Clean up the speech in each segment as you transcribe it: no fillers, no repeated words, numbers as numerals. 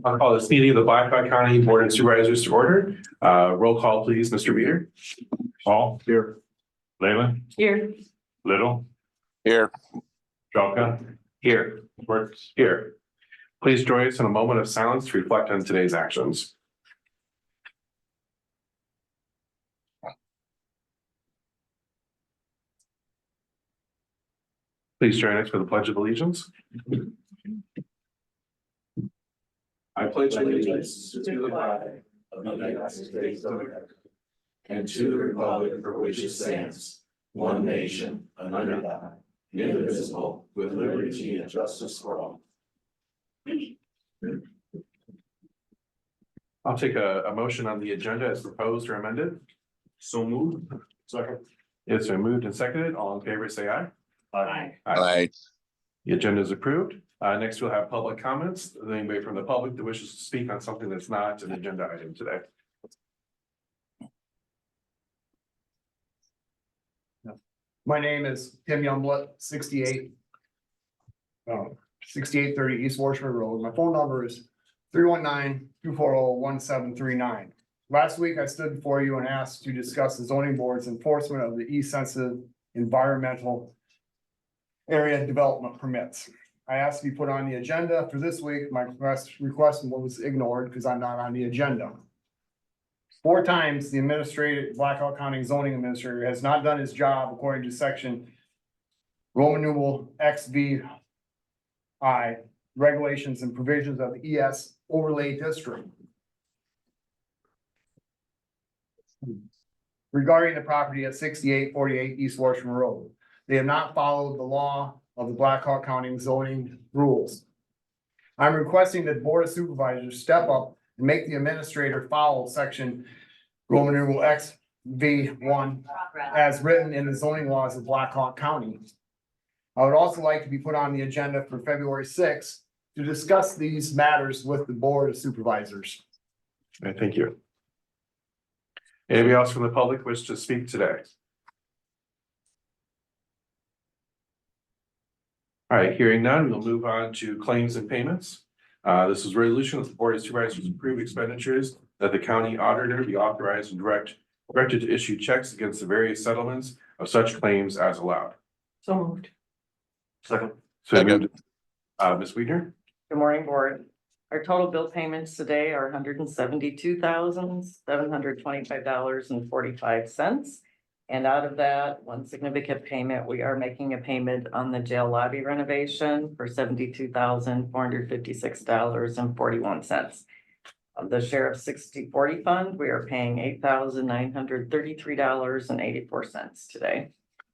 I'll call this meeting of the Blackhawk County Board of Supervisors to order. Roll call, please, Mr. Beater. Paul. Here. Leyland. Here. Little. Here. Jelka. Here. Works. Here. Please join us in a moment of silence to reflect on today's actions. Please join us for the Pledge of Allegiance. I pledge allegiance to the flag of the United States of America and to the republic for which it stands, one nation, under God, indivisible, with liberty and justice for all. I'll take a motion on the agenda as proposed or amended. So moved. Second. It's been moved and seconded. All in favor, say aye. Aye. Aye. The agenda is approved. Next, we'll have public comments. Is there anybody from the public that wishes to speak on something that's not an agenda item today? My name is Tim Youngblood, 6830 East Washburn Road. My phone number is 319-240-1739. Last week, I stood before you and asked to discuss the zoning board's enforcement of the E-sensitive environmental area development permits. I asked to be put on the agenda for this week. My request was ignored because I'm not on the agenda. 4 times, the Blackhawk County zoning administrator has not done his job according to section Roman numeral XVI regulations and provisions of the ES overlay district. Regarding the property at 6848 East Washburn Road, they have not followed the law of the Blackhawk County zoning rules. I'm requesting that Board of Supervisors step up and make the administrator follow section Roman numeral XV1 as written in the zoning laws of Blackhawk County. I would also like to be put on the agenda for February 6th to discuss these matters with the Board of Supervisors. Okay, thank you. Anybody else from the public wish to speak today? All right, hearing none, we'll move on to claims and payments. This is a resolution that the Board of Supervisors approve expenditures that the county auditor be authorized and directed to issue checks against the various settlements of such claims as allowed. So moved. Second. Second. Ms. Weidner? Good morning, board. Our total bill payments today are $172,725.45. And out of that, one significant payment, we are making a payment on the jail lobby renovation for $72,456.41. Of the sheriff's 60/40 fund, we are paying $8,933.84 today,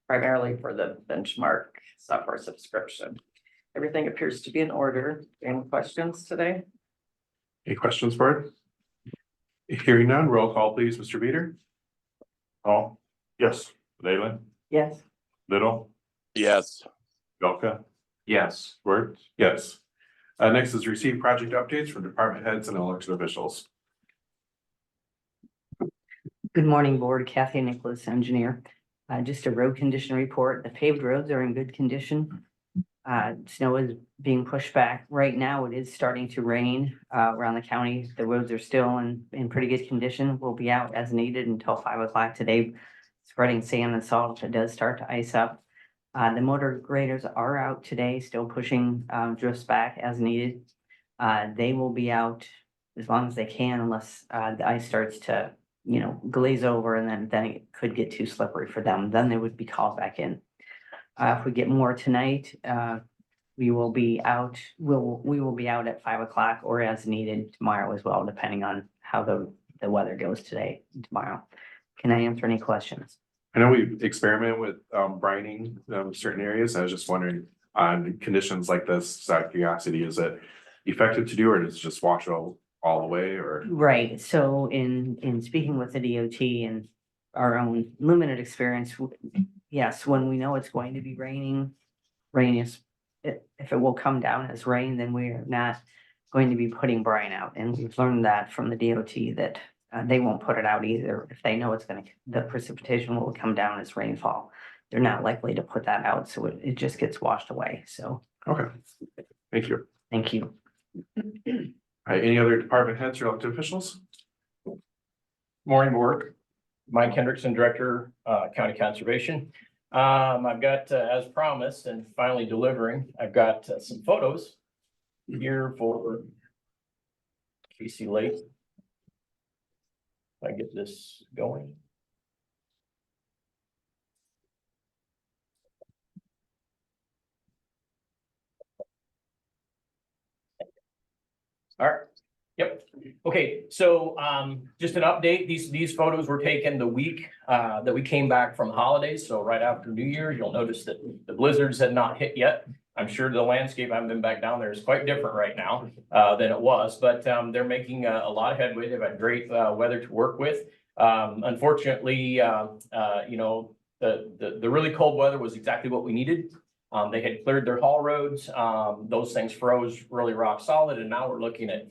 primarily for the benchmark software subscription. Everything appears to be in order. Any questions today? Any questions, board? Hearing none, roll call, please, Mr. Beater. Paul. Yes. Leyland. Yes. Little. Yes. Jelka. Yes. Works. Yes. Next is receive project updates from department heads and elected officials. Good morning, board. Kathy Nicholas, engineer. Just a road condition report. The paved roads are in good condition. Snow is being pushed back. Right now, it is starting to rain around the county. The roads are still in pretty good condition. We'll be out as needed until 5 o'clock today, spreading sand and salt if it does start to ice up. The motor graders are out today, still pushing drifts back as needed. They will be out as long as they can unless the ice starts to, glaze over, and then it could get too slippery for them. Then they would be called back in. If we get more tonight, we will be out. We will be out at 5 o'clock or as needed tomorrow as well, depending on how the weather goes today and tomorrow. Can I answer any questions? I know we experiment with brining certain areas. I was just wondering on conditions like this, just out of curiosity, is it effective to do, or does it just wash all the way, or? Right. So in speaking with the DOT and our own limited experience, yes, when we know it's going to be raining, if it will come down as rain, then we are not going to be putting brine out. And we've learned that from the DOT that they won't put it out either if they know the precipitation will come down as rainfall. They're not likely to put that out, so it just gets washed away. So Okay, thank you. thank you. All right, any other department heads or elected officials? Morning, board. Mike Hendrickson, Director, County Conservation. I've got, as promised and finally delivering, I've got some photos here for Casey Lake. If I get this going. All right. Yep. Okay, so just an update. These photos were taken the week that we came back from holidays. So right after New Year's, you'll notice that the blizzards had not hit yet. I'm sure the landscape, I haven't been back down there, is quite different right now than it was, but they're making a lot of headway. They've had great weather to work with. Unfortunately, you know, the really cold weather was exactly what we needed. They had cleared their haul roads. Those things froze really rock solid, and now we're looking at,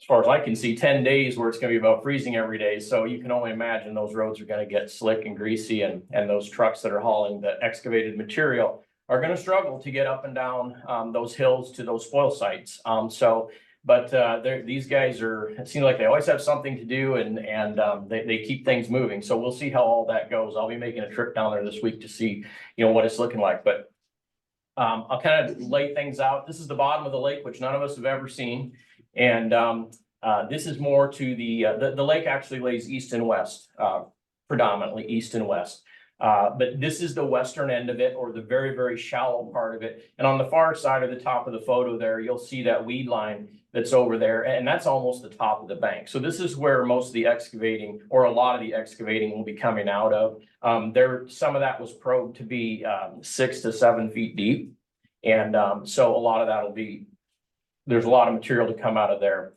as far as I can see, 10 days where it's gonna be about freezing every day. So you can only imagine those roads are gonna get slick and greasy, and those trucks that are hauling the excavated material are gonna struggle to get up and down those hills to those spoil sites. But these guys are, it seems like they always have something to do, and they keep things moving. So we'll see how all that goes. I'll be making a trip down there this week to see, you know, what it's looking like. But I'll kind of lay things out. This is the bottom of the lake, which none of us have ever seen. And this is more to the lake actually lays east and west, predominantly east and west. But this is the western end of it, or the very, very shallow part of it. And on the far side of the top of the photo there, you'll see that weed line that's over there, and that's almost the top of the bank. So this is where most of the excavating, or a lot of the excavating, will be coming out of. Some of that was probed to be 6 to 7 feet deep. And so a lot of that will be, there's a lot of material to come out of there.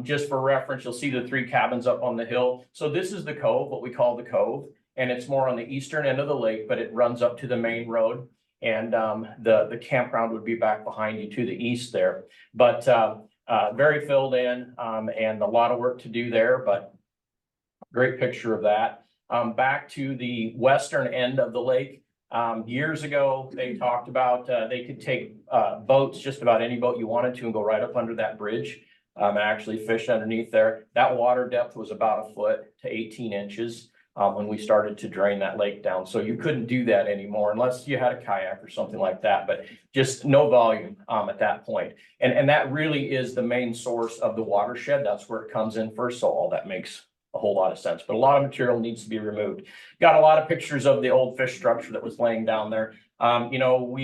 Just for reference, you'll see the 3 cabins up on the hill. So this is the cove, what we call the cove, and it's more on the eastern end of the lake, but it runs up to the main road. And the campground would be back behind you to the east there. But very filled in, and a lot of work to do there, but great picture of that. Back to the western end of the lake. Years ago, they talked about they could take boats, just about any boat you wanted to, and go right up under that bridge and actually fish underneath there. That water depth was about 1 foot to 18 inches when we started to drain that lake down. So you couldn't do that anymore unless you had a kayak or something like that, but just no volume at that point. And that really is the main source of the watershed. That's where it comes in first. So all that makes a whole lot of sense, but a lot of material needs to be removed. Got a lot of pictures of the old fish structure that was laying down there. You know,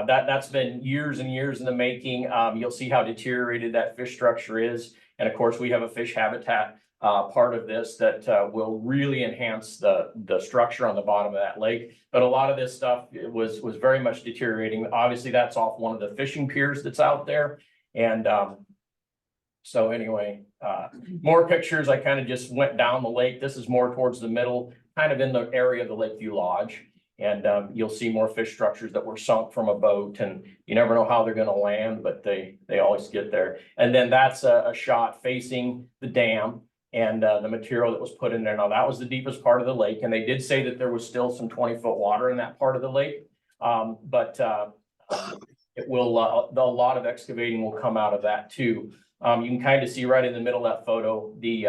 that's been years and years in the making. You'll see how deteriorated that fish structure is. And of course, we have a fish habitat part of this that will really enhance the structure on the bottom of that lake. But a lot of this stuff was very much deteriorating. Obviously, that's off one of the fishing piers that's out there. And so anyway, more pictures. I kind of just went down the lake. This is more towards the middle, kind of in the area of the Lakeview Lodge. And you'll see more fish structures that were sunk from a boat, and you never know how they're going to land, but they always get there. And then that's a shot facing the dam and the material that was put in there. Now that was the deepest part of the lake, and they did say that there was still some 20-foot water in that part of the lake. But it will, a lot of excavating will come out of that too. You can kind of see right in the middle of that photo, the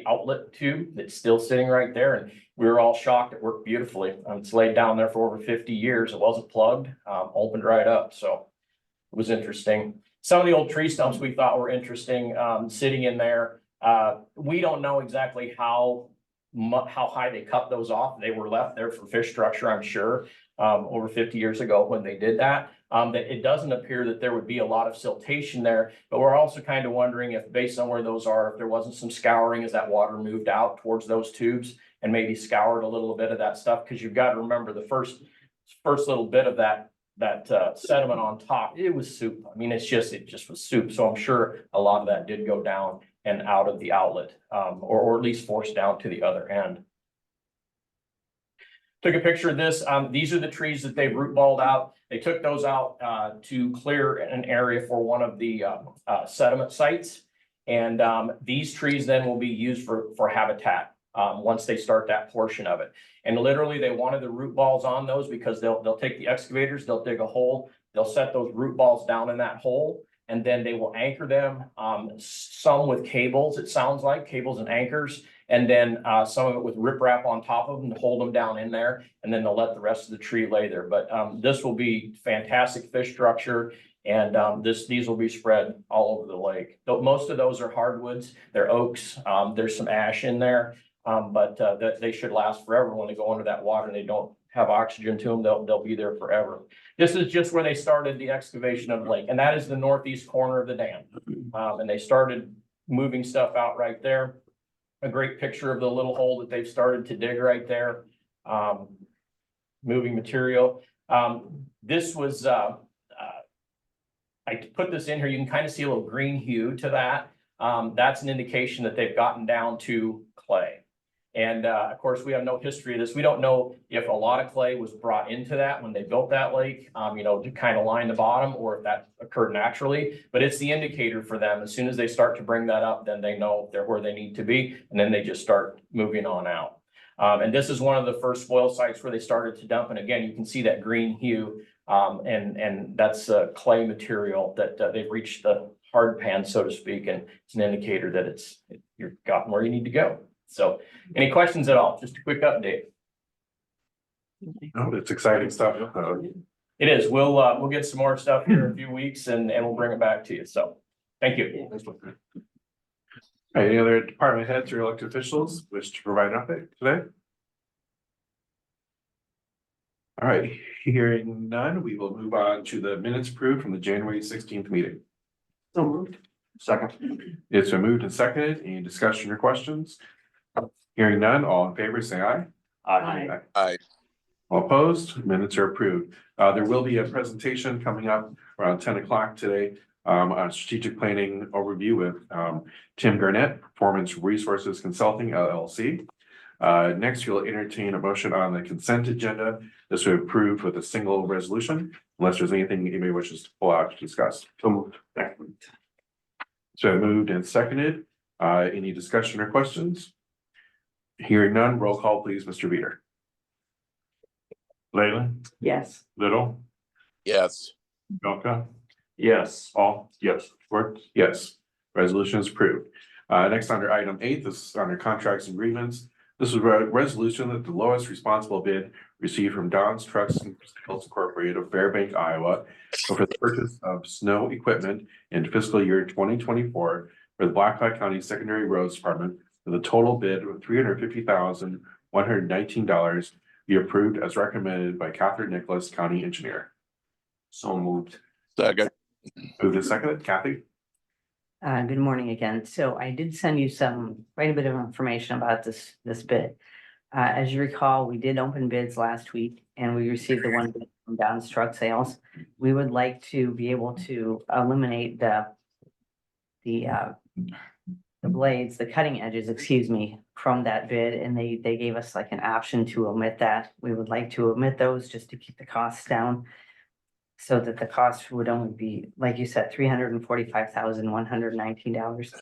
outlet tube that's still sitting right there. And we were all shocked. It worked beautifully. It's laid down there for over 50 years. It wasn't plugged, opened right up. So it was interesting. Some of the old tree stumps we thought were interesting, sitting in there. We don't know exactly how high they cut those off. They were left there for fish structure, I'm sure, over 50 years ago when they did that. That it doesn't appear that there would be a lot of siltation there, but we're also kind of wondering if, based on where those are, if there wasn't some scouring as that water moved out towards those tubes and maybe scoured a little bit of that stuff. Because you've got to remember the first little bit of that sediment on top, it was soup. I mean, it just was soup. So I'm sure a lot of that did go down and out of the outlet, or at least forced down to the other end. Took a picture of this. These are the trees that they've root balled out. They took those out to clear an area for one of the sediment sites. And these trees then will be used for habitat once they start that portion of it. And literally they wanted the root balls on those because they'll take the excavators, they'll dig a hole, they'll set those root balls down in that hole. and then they will anchor them, some with cables, it sounds like, cables and anchors. And then some of it with riprap on top of them to hold them down in there, and then they'll let the rest of the tree lay there. But this will be fantastic fish structure, and these will be spread all over the lake. Though most of those are hardwoods, they're oaks, there's some ash in there. But they should last forever when they go under that water and they don't have oxygen to them, they'll be there forever. This is just where they started the excavation of the lake, and that is the northeast corner of the dam. And they started moving stuff out right there. A great picture of the little hole that they've started to dig right there. Moving material. This was, I put this in here, you can kind of see a little green hue to that. That's an indication that they've gotten down to clay. And of course, we have no history of this. We don't know if a lot of clay was brought into that when they built that lake, to kind of line the bottom, or if that occurred naturally. But it's the indicator for them. As soon as they start to bring that up, then they know they're where they need to be, and then they just start moving on out. And this is one of the first spoil sites where they started to dump. And again, you can see that green hue, and that's clay material that they've reached the hard pan, so to speak, and it's an indicator that you've gotten where you need to go. So, any questions at all? Just a quick update. Oh, it's exciting stuff. It is. We'll get some more stuff here in a few weeks, and we'll bring it back to you. So, thank you. All right, any other department heads or elected officials wish to provide an update today? All right, hearing none, we will move on to the minutes approved from the January 16th meeting. So moved. Second. It's been moved and seconded. Any discussion or questions? Hearing none, all in favor, say aye. Aye. Aye. All opposed, minutes are approved. There will be a presentation coming up around 10 o'clock today on strategic planning overview with Tim Garnett, Performance Resources Consulting LLC. Next, you'll entertain a motion on the consent agenda. This will be approved with a single resolution, unless there's anything anybody wishes to pull out to discuss. So moved. So moved and seconded. Any discussion or questions? Hearing none, roll call please, Mr. Veeder. Leyland, Yes. Little, Yes. Jelka. Yes. All. Yes. Work. Yes. Resolution is approved. Next, under item 8, this is under contracts and agreements. This is a resolution that the lowest responsible bid received from Don's Trucks and Sales Incorporated of Fairbank, Iowa, for the purchase of snow equipment in fiscal year 2024 for the Black Hawk County Secondary Roads Department, with a total bid of $350,119 be approved as recommended by Catherine Nicholas, County Engineer. So moved. Second. Moved and seconded. Kathy? Good morning again. So I did send you quite a bit of information about this bid. As you recall, we did open bids last week and we received the one bid from Don's Truck Sales. We would like to be able to eliminate the blades, the cutting edges, excuse me, from that bid, and they gave us like an option to omit that. We would like to omit those just to keep the costs down, so that the cost would only be, like you said, $345,119.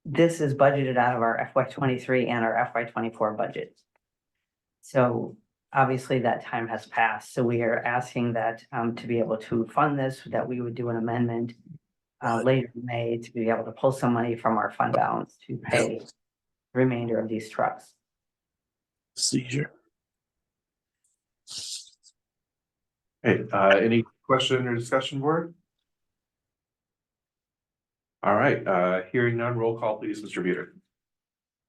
This is budgeted out of our FY23 and our FY24 budget. So obviously that time has passed. So we are asking that to be able to fund this, that we would do an amendment later in May to be able to pull some money from our fund balance to pay the remainder of these trucks. Seizure. Hey, any question or discussion, board? All right, hearing none, roll call please, Mr. Veeder.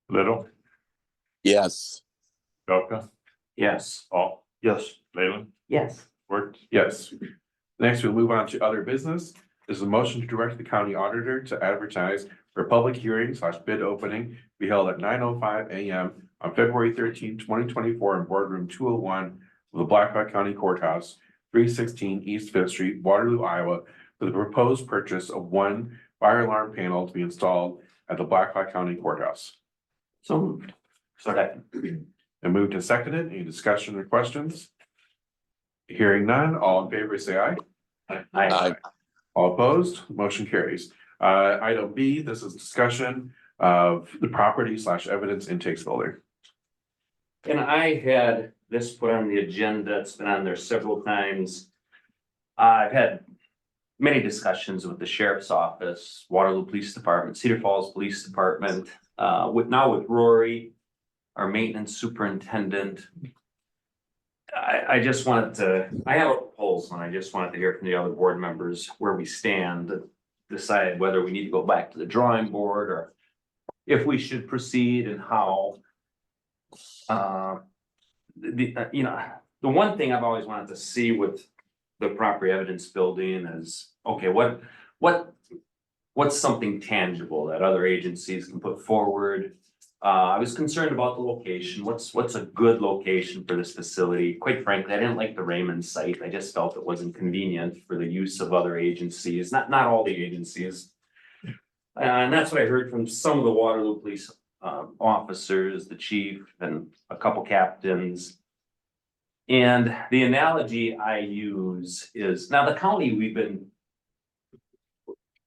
Little, Yes. Jelka. Yes. All. Yes. Leyland. Yes. Worked. Yes. Next, we'll move on to other business. This is a motion to direct the county auditor to advertise for public hearing / bid opening be held at 9:05 a.m. on February 13, 2024 in boardroom 201 of the Black Hawk County Courthouse, 316 East 5th Street, Waterloo, Iowa, for the proposed purchase of one fire alarm panel to be installed at the Black Hawk County Courthouse. So moved. Second. And moved and seconded. Any discussion or questions? Hearing none, all in favor say aye. Aye. All opposed, motion carries. Item B, this is discussion of the property / evidence intakes building. And I had this put on the agenda, it's been on there several times. I've had many discussions with the sheriff's office, Waterloo Police Department, Cedar Falls Police Department, with Rory, our maintenance superintendent. I just wanted to, I have a proposal and I just wanted to hear from the other board members where we stand. Decide whether we need to go back to the drawing board or if we should proceed and how. The one thing I've always wanted to see with the property evidence building is, okay, what's something tangible that other agencies can put forward? I was concerned about the location. What's a good location for this facility? Quite frankly, I didn't like the Raymond site. I just felt it wasn't convenient for the use of other agencies, not all the agencies. And that's what I heard from some of the Waterloo police officers, the chief and a couple captains. And the analogy I use is, now the county,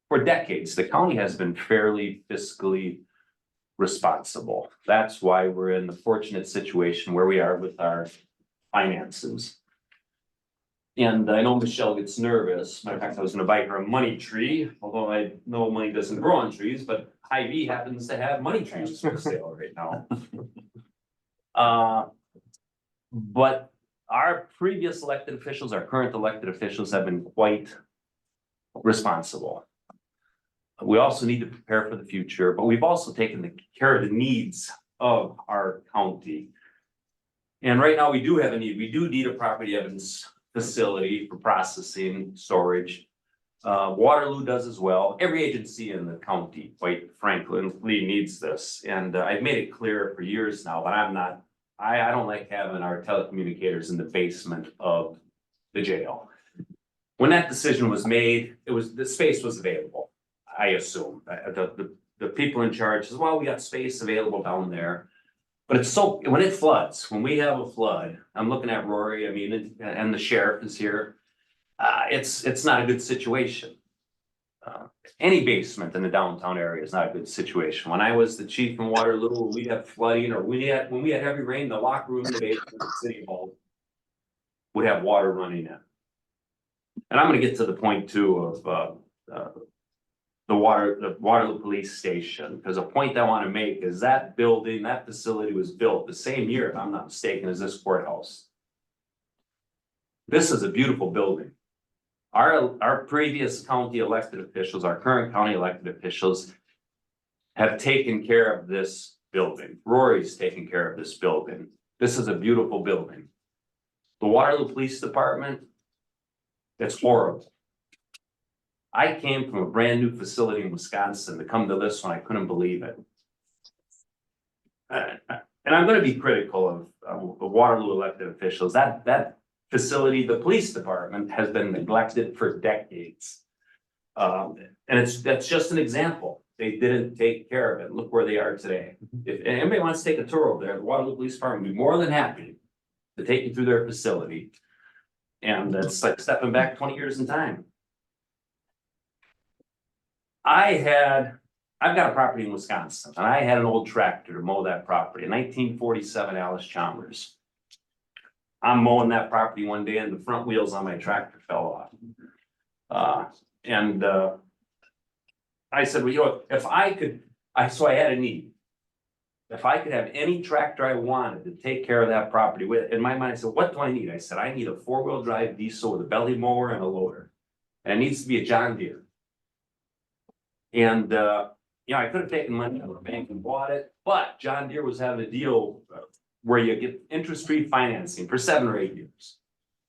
for decades, the county has been fairly fiscally responsible. That's why we're in the fortunate situation where we are with our finances. And I know Michelle gets nervous. Matter of fact, I was gonna buy her a money tree, although I know money doesn't grow on trees, but Hy-Vee happens to have money trees for sale right now. But our previous elected officials, our current elected officials have been quite responsible. We also need to prepare for the future, but we've also taken care of the needs of our county. And right now we do have a need. We do need a property evidence facility for processing, storage. Waterloo does as well. Every agency in the county, quite frankly, needs this. And I've made it clear for years now, but I don't like having our telecommunicators in the basement of the jail. When that decision was made, the space was available. I assume the people in charge says, well, we got space available down there. But it's so, when it floods, when we have a flood, I'm looking at Rory, I mean, and the sheriff is here. It's not a good situation. Any basement in the downtown area is not a good situation. When I was the chief in Waterloo, we'd have flooding, or when we had heavy rain, the locker room in the basement of the city hall would have water running in. And I'm gonna get to the point too of the Waterloo Police Station, because a point I want to make is that building, that facility was built the same year, if I'm not mistaken, as this courthouse. This is a beautiful building. Our previous county elected officials, our current county elected officials have taken care of this building. Rory's taken care of this building. This is a beautiful building. The Waterloo Police Department, it's horrible. I came from a brand new facility in Wisconsin to come to this one. I couldn't believe it. And I'm going to be critical of Waterloo elected officials. That facility, the police department, has been neglected for decades. And that's just an example. They didn't take care of it. Look where they are today. If anybody wants to take a tour over there, the Waterloo Police Department would be more than happy to take you through their facility. And it's like stepping back 20 years in time. I've got a property in Wisconsin, and I had an old tractor to mow that property, a 1947 Alice Chalmers. I'm mowing that property one day and the front wheels on my tractor fell off. I said, well, you know, if I could, so I had a need. If I could have any tractor I wanted to take care of that property with, in my mind, I said, what do I need? I said, I need a 4-wheel drive diesel with a belly mower and a loader. And it needs to be a John Deere. And, I could have taken money out of the bank and bought it, but John Deere was having a deal where you get interest-free financing for 7 or 8 years.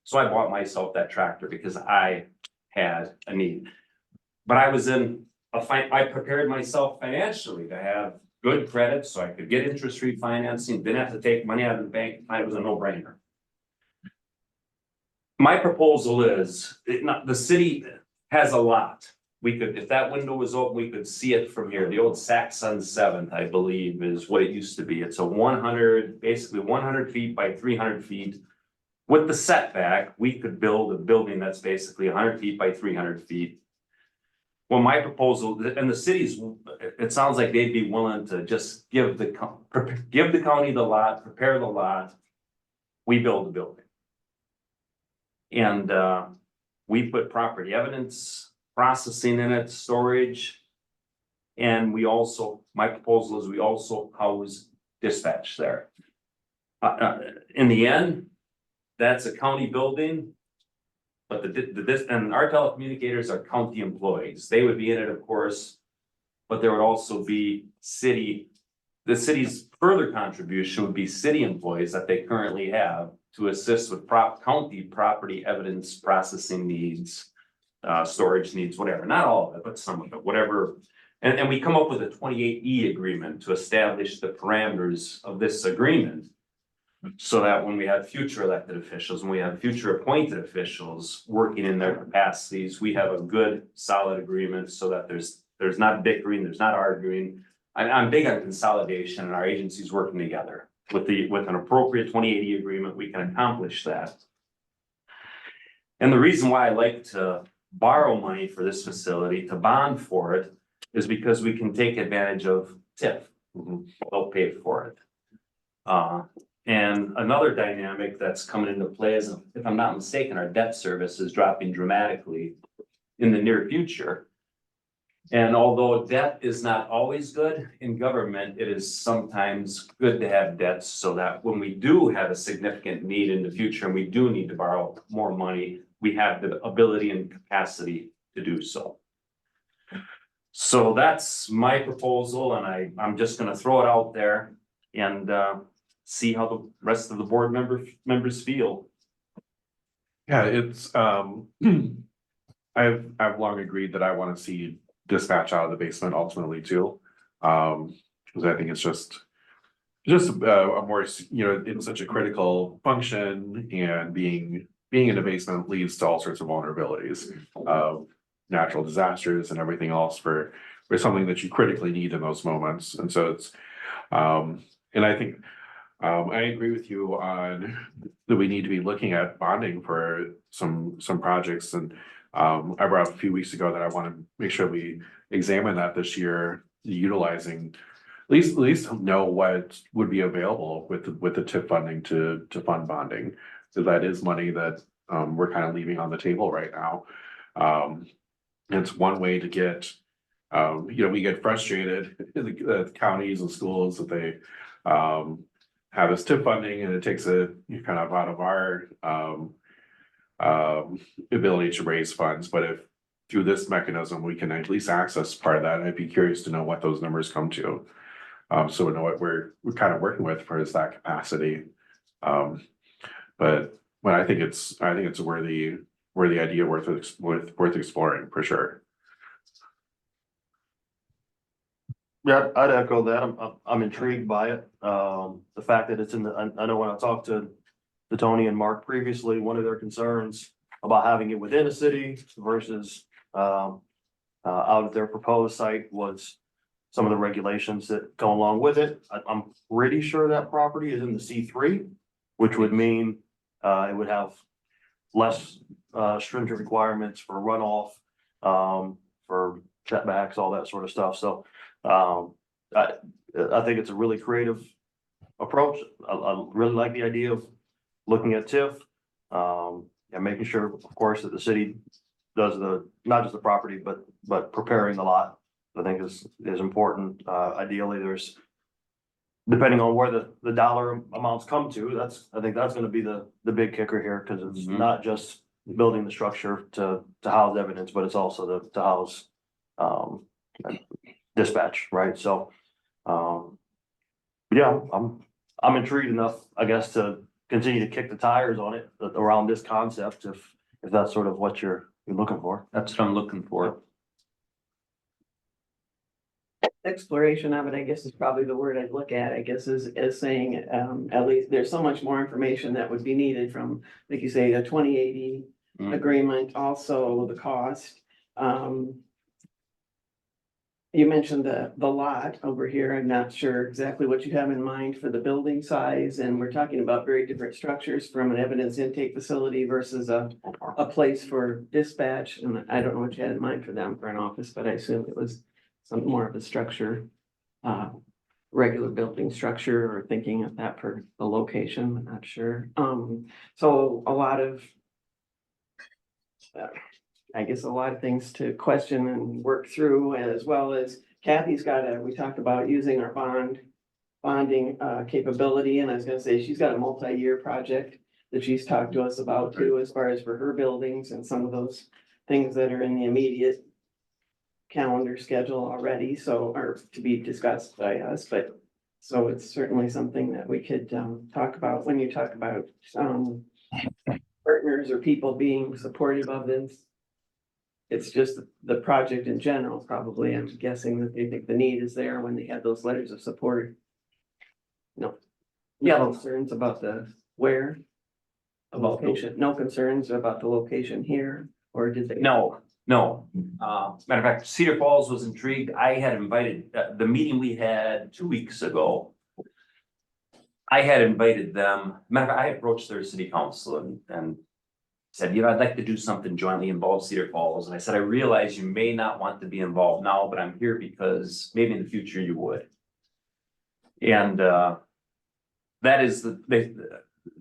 So I bought myself that tractor because I had a need. But I was I prepared myself financially to have good credit so I could get interest-free financing, didn't have to take money out of the bank. It was a no-brainer. My proposal is, the city has a lot. We could, if that window was open, we could see it from here. The old Saxon 7th, I believe, is what it used to be. It's a basically 100 feet by 300 feet. With the setback, we could build a building that's basically 100 feet by 300 feet. Well, my proposal, and the cities, it sounds like they'd be willing to just give the county the lot, prepare the lot. We build the building. And we put property evidence processing in it, storage. And we also, my proposal is we also house dispatch there. In the end, that's a county building. But and our telecommunicators are county employees. They would be in it, of course. But there would also be the city's further contribution would be city employees that they currently have to assist with county property evidence processing needs, storage needs, whatever, not all of it, but some of it, whatever. And we come up with a 28E agreement to establish the parameters of this agreement. So that when we have future elected officials, when we have future appointed officials working in their capacities, we have a good, solid agreement so that there's not bickering, there's not arguing. I'm big on consolidation and our agencies working together. With an appropriate 2080 agreement, we can accomplish that. And the reason why I like to borrow money for this facility, to bond for it, is because we can take advantage of TIF. They'll pay for it. And another dynamic that's coming into play is, if I'm not mistaken, our debt service is dropping dramatically in the near future. And although debt is not always good in government, it is sometimes good to have debts so that when we do have a significant need in the future and we do need to borrow more money, we have the ability and capacity to do so. So that's my proposal, and I'm just gonna throw it out there and see how the rest of the board members feel. Yeah, it's, I've long agreed that I want to see dispatch out of the basement ultimately too. Because I think it's just a more, you know, it's such a critical function, and being in the basement leads to all sorts of vulnerabilities. Natural disasters and everything else for something that you critically need in those moments. And so it's, and I think, I agree with you on that we need to be looking at bonding for some projects. And I brought up a few weeks ago that I want to make sure we examine that this year, utilizing at least know what would be available with the TIP funding to fund bonding. So that is money that we're kind of leaving on the table right now. It's one way to get, you know, we get frustrated in the counties and schools that they have this TIP funding, and it takes it kind of out of our ability to raise funds. But if through this mechanism we can at least access part of that, I'd be curious to know what those numbers come to. So we know what we're kind of working with for that capacity. But I think it's a worthy idea, worth exploring for sure. Yeah, I'd echo that. I'm intrigued by it. The fact that it's in I know when I talked to Tony and Mark previously, one of their concerns about having it within a city versus out at their proposed site was some of the regulations that go along with it. I'm pretty sure that property is in the C3, which would mean it would have less stringent requirements for runoff, for setbacks, all that sort of stuff. So I think it's a really creative approach. I really like the idea of looking at TIF, and making sure, of course, that the city does not just the property, but preparing the lot. I think is important. Ideally, there's, depending on where the dollar amounts come to, I think that's gonna be the big kicker here, because it's not just building the structure to house evidence, but it's also to house dispatch, right? So yeah, I'm intrigued enough, I guess, to continue to kick the tires on it around this concept, if that's sort of what you're looking for. That's what I'm looking for. Exploration of it, I guess, is probably the word I'd look at, I guess, is saying, at least there's so much more information that would be needed from, like you say, a 2080 agreement, also the cost. You mentioned the lot over here. I'm not sure exactly what you have in mind for the building size, and we're talking about very different structures, from an evidence intake facility versus a place for dispatch. And I don't know what you had in mind for them for an office, but I assume it was some more of a structure, regular building structure, or thinking of that for the location. I'm not sure. So a lot of I guess a lot of things to question and work through, as well as Kathy's we talked about using our bonding capability, and I was gonna say, she's got a multi-year project that she's talked to us about too, as far as for her buildings and some of those things that are in the immediate calendar schedule already, so, or to be discussed by us, but so it's certainly something that we could talk about when you talk about partners or people being supportive of this. It's just the project in general, probably. I'm guessing that they think the need is there when they had those letters of support. No. No concerns about the where? The location, no concerns about the location here, or did they? No. Matter of fact, Cedar Falls was intrigued. I had invited, the meeting we had 2 weeks ago. I had invited them, matter of fact, I approached their city council and said, I'd like to do something jointly involve Cedar Falls. And I said, I realize you may not want to be involved now, but I'm here because maybe in the future you would. And that is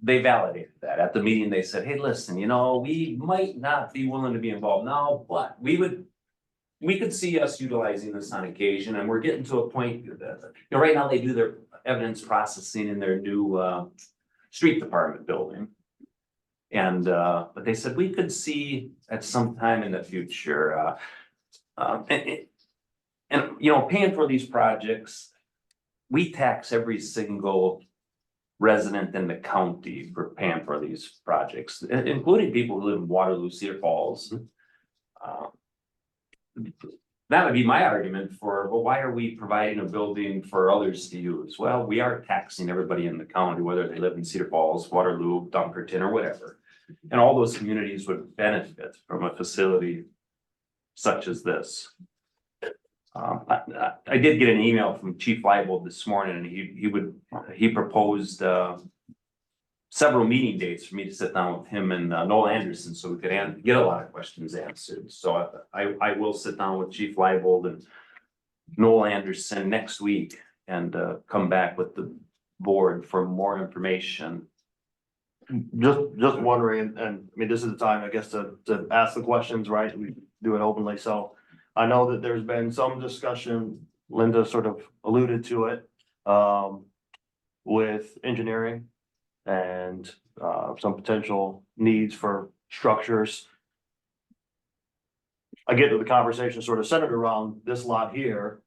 they validated that at the meeting. They said, hey, listen, we might not be willing to be involved now, but we could see us utilizing this on occasion. And we're getting to a point that, right now they do their evidence processing in their new street department building. And but they said we could see at some time in the future, and paying for these projects, we tax every single resident in the county for paying for these projects, including people who live in Waterloo, Cedar Falls. That would be my argument for, well, why are we providing a building for others to use? Well, we are taxing everybody in the county, whether they live in Cedar Falls, Waterloo, Dunkerton, or whatever. And all those communities would benefit from a facility such as this. I did get an email from Chief Leibold this morning, and he proposed several meeting dates for me to sit down with him and Noel Anderson, so we could get a lot of questions answered. So I will sit down with Chief Leibold and Noel Anderson next week and come back with the board for more information. Just wondering, and I mean, this is the time, I guess, to ask the questions, right? We do it openly, so I know that there's been some discussion, Linda sort of alluded to it, with engineering and some potential needs for structures. I get that the conversation sort of centered around this lot here.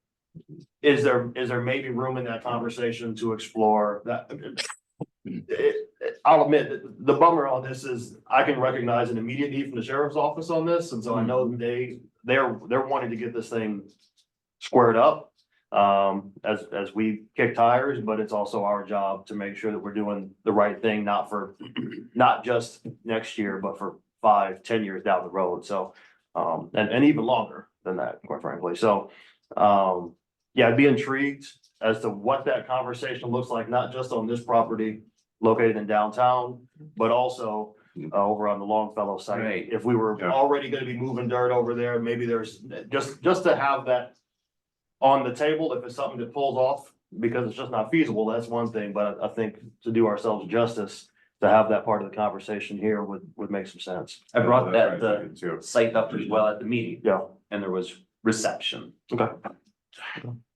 Is there maybe room in that conversation to explore that? I'll admit that the bummer on this is I can recognize an immediate need from the sheriff's office on this, and so I know they're wanting to get this thing squared up as we kick tires, but it's also our job to make sure that we're doing the right thing, not just next year, but for 5-10 years down the road. So and even longer than that, quite frankly. So yeah, I'd be intrigued as to what that conversation looks like, not just on this property located in downtown, but also over on the Longfellow site. Right. If we were already gonna be moving dirt over there, maybe there's just to have that on the table, if it's something that pulls off, because it's just not feasible, that's one thing, but I think to do ourselves justice, to have that part of the conversation here would make some sense. I brought the site up as well at the meeting. Yeah. And there was reception. Okay.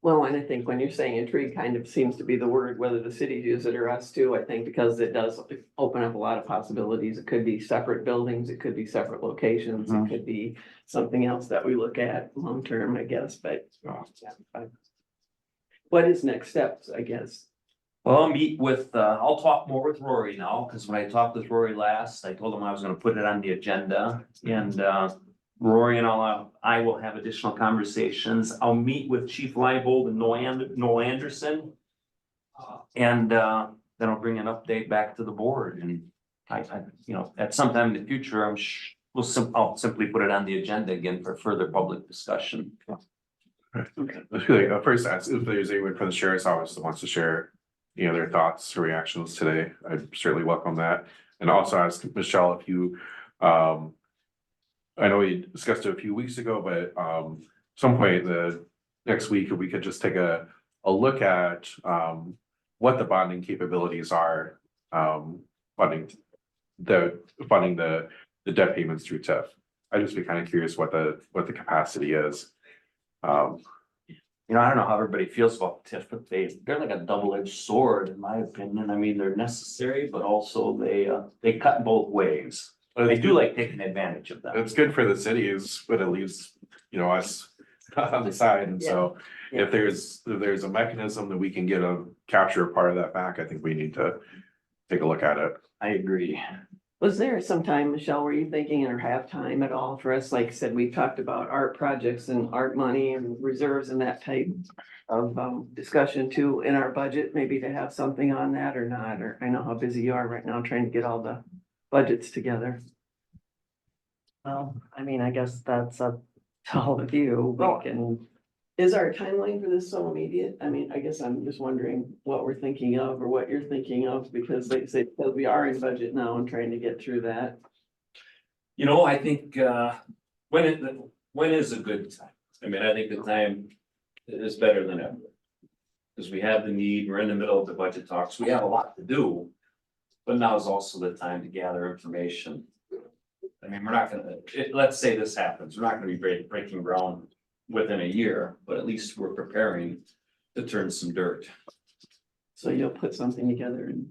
Well, and I think when you're saying intrigue kind of seems to be the word, whether the city use it or us too, I think, because it does open up a lot of possibilities. It could be separate buildings, it could be separate locations, it could be something else that we look at long-term, I guess, but. What is next steps, I guess? Well, I'll talk more with Rory now, because when I talked with Rory last, I told him I was gonna put it on the agenda, and Rory and I will have additional conversations. I'll meet with Chief Leibold and Noel Anderson. And then I'll bring an update back to the board, and I at some time in the future, I'll simply put it on the agenda again for further public discussion. Okay. I feel like first ask if there's anyone from the sheriff's office that wants to share, their thoughts or reactions today. I certainly welcome that. And also ask Michelle if you, I know we discussed it a few weeks ago, but some point the next week, if we could just take a look at what the bonding capabilities are, funding the debt payments through TIF. I'd just be kind of curious what the capacity is. Um, You know, I don't know how everybody feels about TIF, but they're like a double-edged sword, in my opinion. I mean, they're necessary, but also they cut both ways. I do like taking advantage of them. It's good for the cities, but it leaves, us on the side, and so if there's a mechanism that we can capture a part of that back, I think we need to take a look at it. I agree. Was there some time, Michelle, were you thinking or have time at all for us? Like I said, we talked about art projects and art money and reserves and that type of discussion too in our budget, maybe to have something on that or not, or I know how busy you are right now trying to get all the budgets together. Well, I mean, I guess that's up to all of you. Well, We can, Is our timeline for this so immediate? I mean, I guess I'm just wondering what we're thinking of or what you're thinking of, because like I say, because we are in budget now and trying to get through that. You know, I think, when is a good time? I mean, I think the time is better than ever. Because we have the need, we're in the middle of the budget talks, we have a lot to do. But now is also the time to gather information. I mean, we're not gonna, let's say this happens, we're not gonna be breaking ground within a year, but at least we're preparing to turn some dirt. So you'll put something together and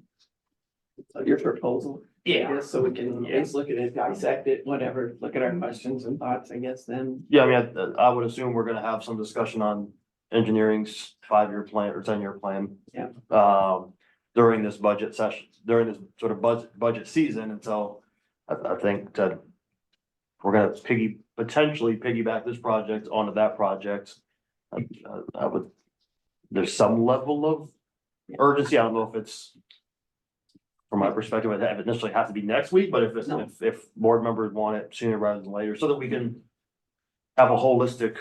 your proposal. I guess, so we can at least look at it, dissect it, whatever, look at our questions and thoughts, I guess, then. Yeah, I mean, I would assume we're gonna have some discussion on engineering's 5-year plan or 10-year plan. Yeah. During this budget session, during this sort of budget season, and so I think that we're gonna potentially piggyback this project onto that project. I would, there's some level of urgency. I don't know if it's, from my perspective, it initially have to be next week, but if board members want it sooner rather than later, so that we can have a holistic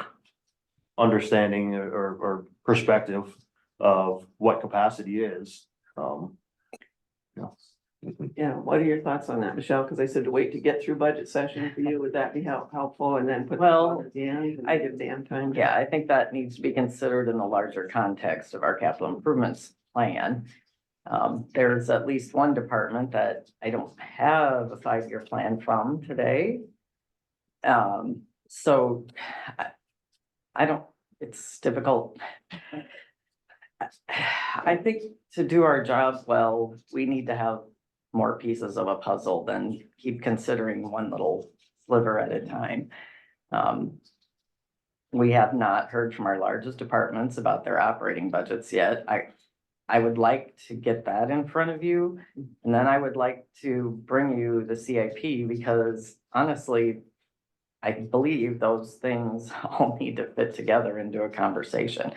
understanding or perspective of what capacity is. Yeah, what are your thoughts on that, Michelle? Because I said to wait to get through budget session for you, would that be helpful? And then put. Well, at the end and I- give Dan time. yeah, I think that needs to be considered in the larger context of our capital improvements plan. There's at least one department that I don't have a 5-year plan from today. So I don't, it's difficult. I think to do our jobs well, we need to have more pieces of a puzzle than keep considering one little sliver at a time. We have not heard from our largest departments about their operating budgets yet. I would like to get that in front of you. And then I would like to bring you the CIP, because honestly, I believe those things all need to fit together into a conversation.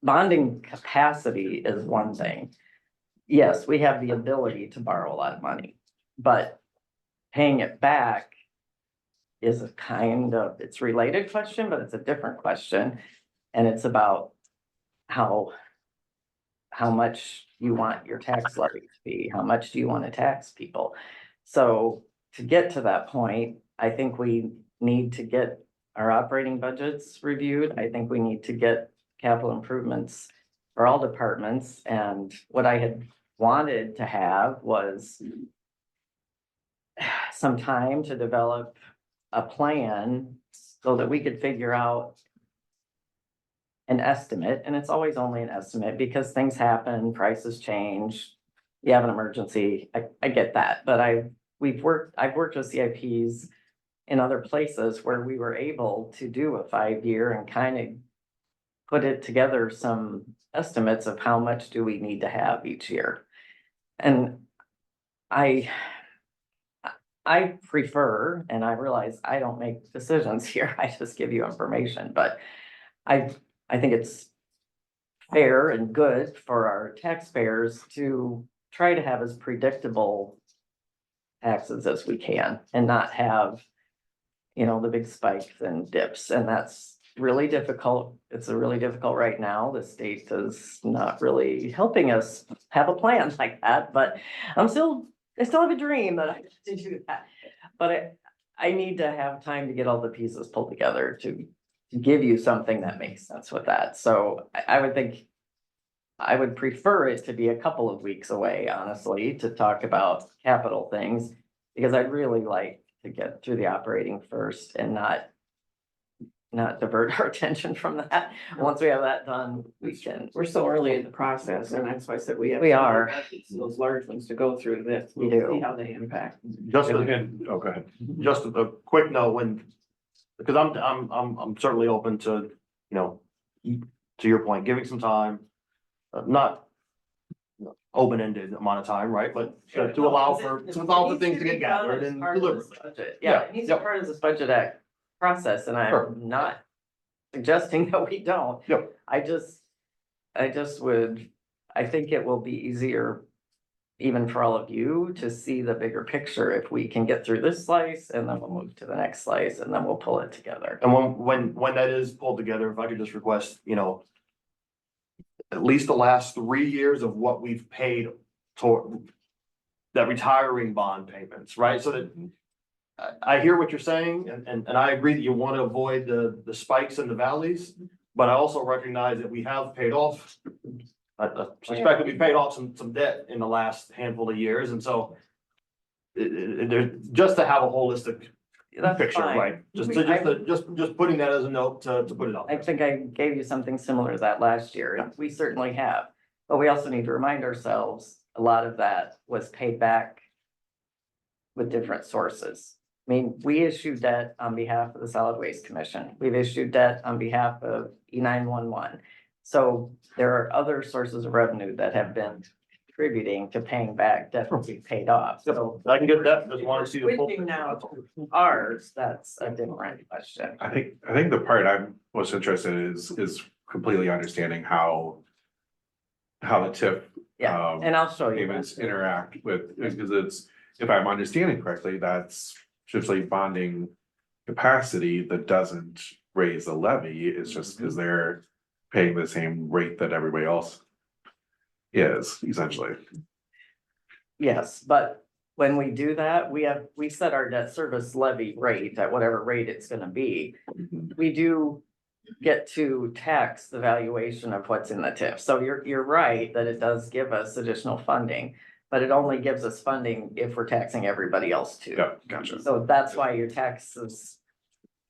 Bonding capacity is one thing. Yes, we have the ability to borrow a lot of money, but paying it back is a kind of, it's related question, but it's a different question. And it's about how much you want your tax levy to be, how much do you want to tax people? So to get to that point, I think we need to get our operating budgets reviewed. I think we need to get capital improvements for all departments. And what I had wanted to have was some time to develop a plan so that we could figure out an estimate, and it's always only an estimate because things happen, prices change. You have an emergency, I get that, but I've worked with CIPs in other places where we were able to do a 5-year and kind of put it together, some estimates of how much do we need to have each year. And I prefer, and I realize I don't make decisions here, I just give you information, but I think it's fair and good for our taxpayers to try to have as predictable taxes as we can and not have, the big spikes and dips. And that's really difficult. It's really difficult right now. The state is not really helping us have a plan like that, but I still have a dream that I have to do that. But I need to have time to get all the pieces pulled together to give you something that makes sense with that. So I would think I would prefer it to be a couple of weeks away, honestly, to talk about capital things, because I'd really like to get through the operating first and not divert our attention from that. Once we have that done, we can. We're so early in the process, and that's why I said we have. We are. Those large ones to go through that. We We'll do. See how they impact. Just, Oh, go ahead. just a quick note because I'm certainly open to, to your point, giving some time, not open-ended amount of time, right? But to allow for things to get gathered and delivered. Yeah, it needs to be part of this budget act process, and Sure. I'm not suggesting that we don't. Yep. I think it will be easier even for all of you to see the bigger picture if we can get through this slice and then we'll move to the next slice and then we'll pull it together. And when that is pulled together, if I could just request, at least the last 3 years of what we've paid toward that retiring bond payments, right? So that I hear what you're saying, and I agree that you want to avoid the spikes and the valleys, but I also recognize that we have paid off. I suspect that we paid off some debt in the last handful of years, and so just to have a holistic That's picture, fine. right? Just putting that as a note to put it out I there. think I gave you something similar to that last year, and we certainly have. But we also need to remind ourselves, a lot of that was paid back with different sources. I mean, we issued debt on behalf of the Solid Waste Commission. We've issued debt on behalf of E911. So there are other sources of revenue that have been contributing to paying back debt that we paid off. So I can get that, just want to see the full. switching now to ours, that's a different question. I think the part I'm most interested in is completely understanding how the TIF Yeah, and I'll show you. payments that. interact with, because it's, if I'm understanding correctly, that's essentially bonding capacity that doesn't raise the levy. It's just because they're paying the same rate that everybody else is, essentially. Yes, but when we do that, we set our debt service levy rate at whatever rate it's gonna be. We do get to tax the valuation of what's in the TIF. So you're right that it does give us additional funding, but it only gives us funding if we're taxing everybody else too. Yeah, gotcha. So that's why your taxes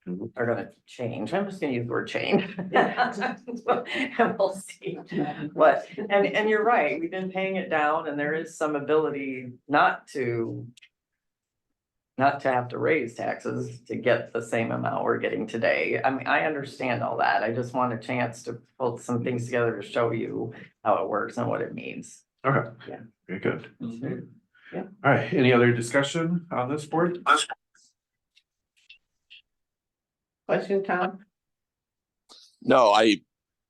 Mhm. are gonna change. I'm just gonna use the word change. And we'll see what, and you're right, we've been paying it down and there is some ability not to have to raise taxes to get the same amount we're getting today. I mean, I understand all that. I just want a chance to pull some things together to show you how it works and what it means. Okay. Yeah. Very good. Yeah. All right, any other discussion on this board? Question, Tom? No,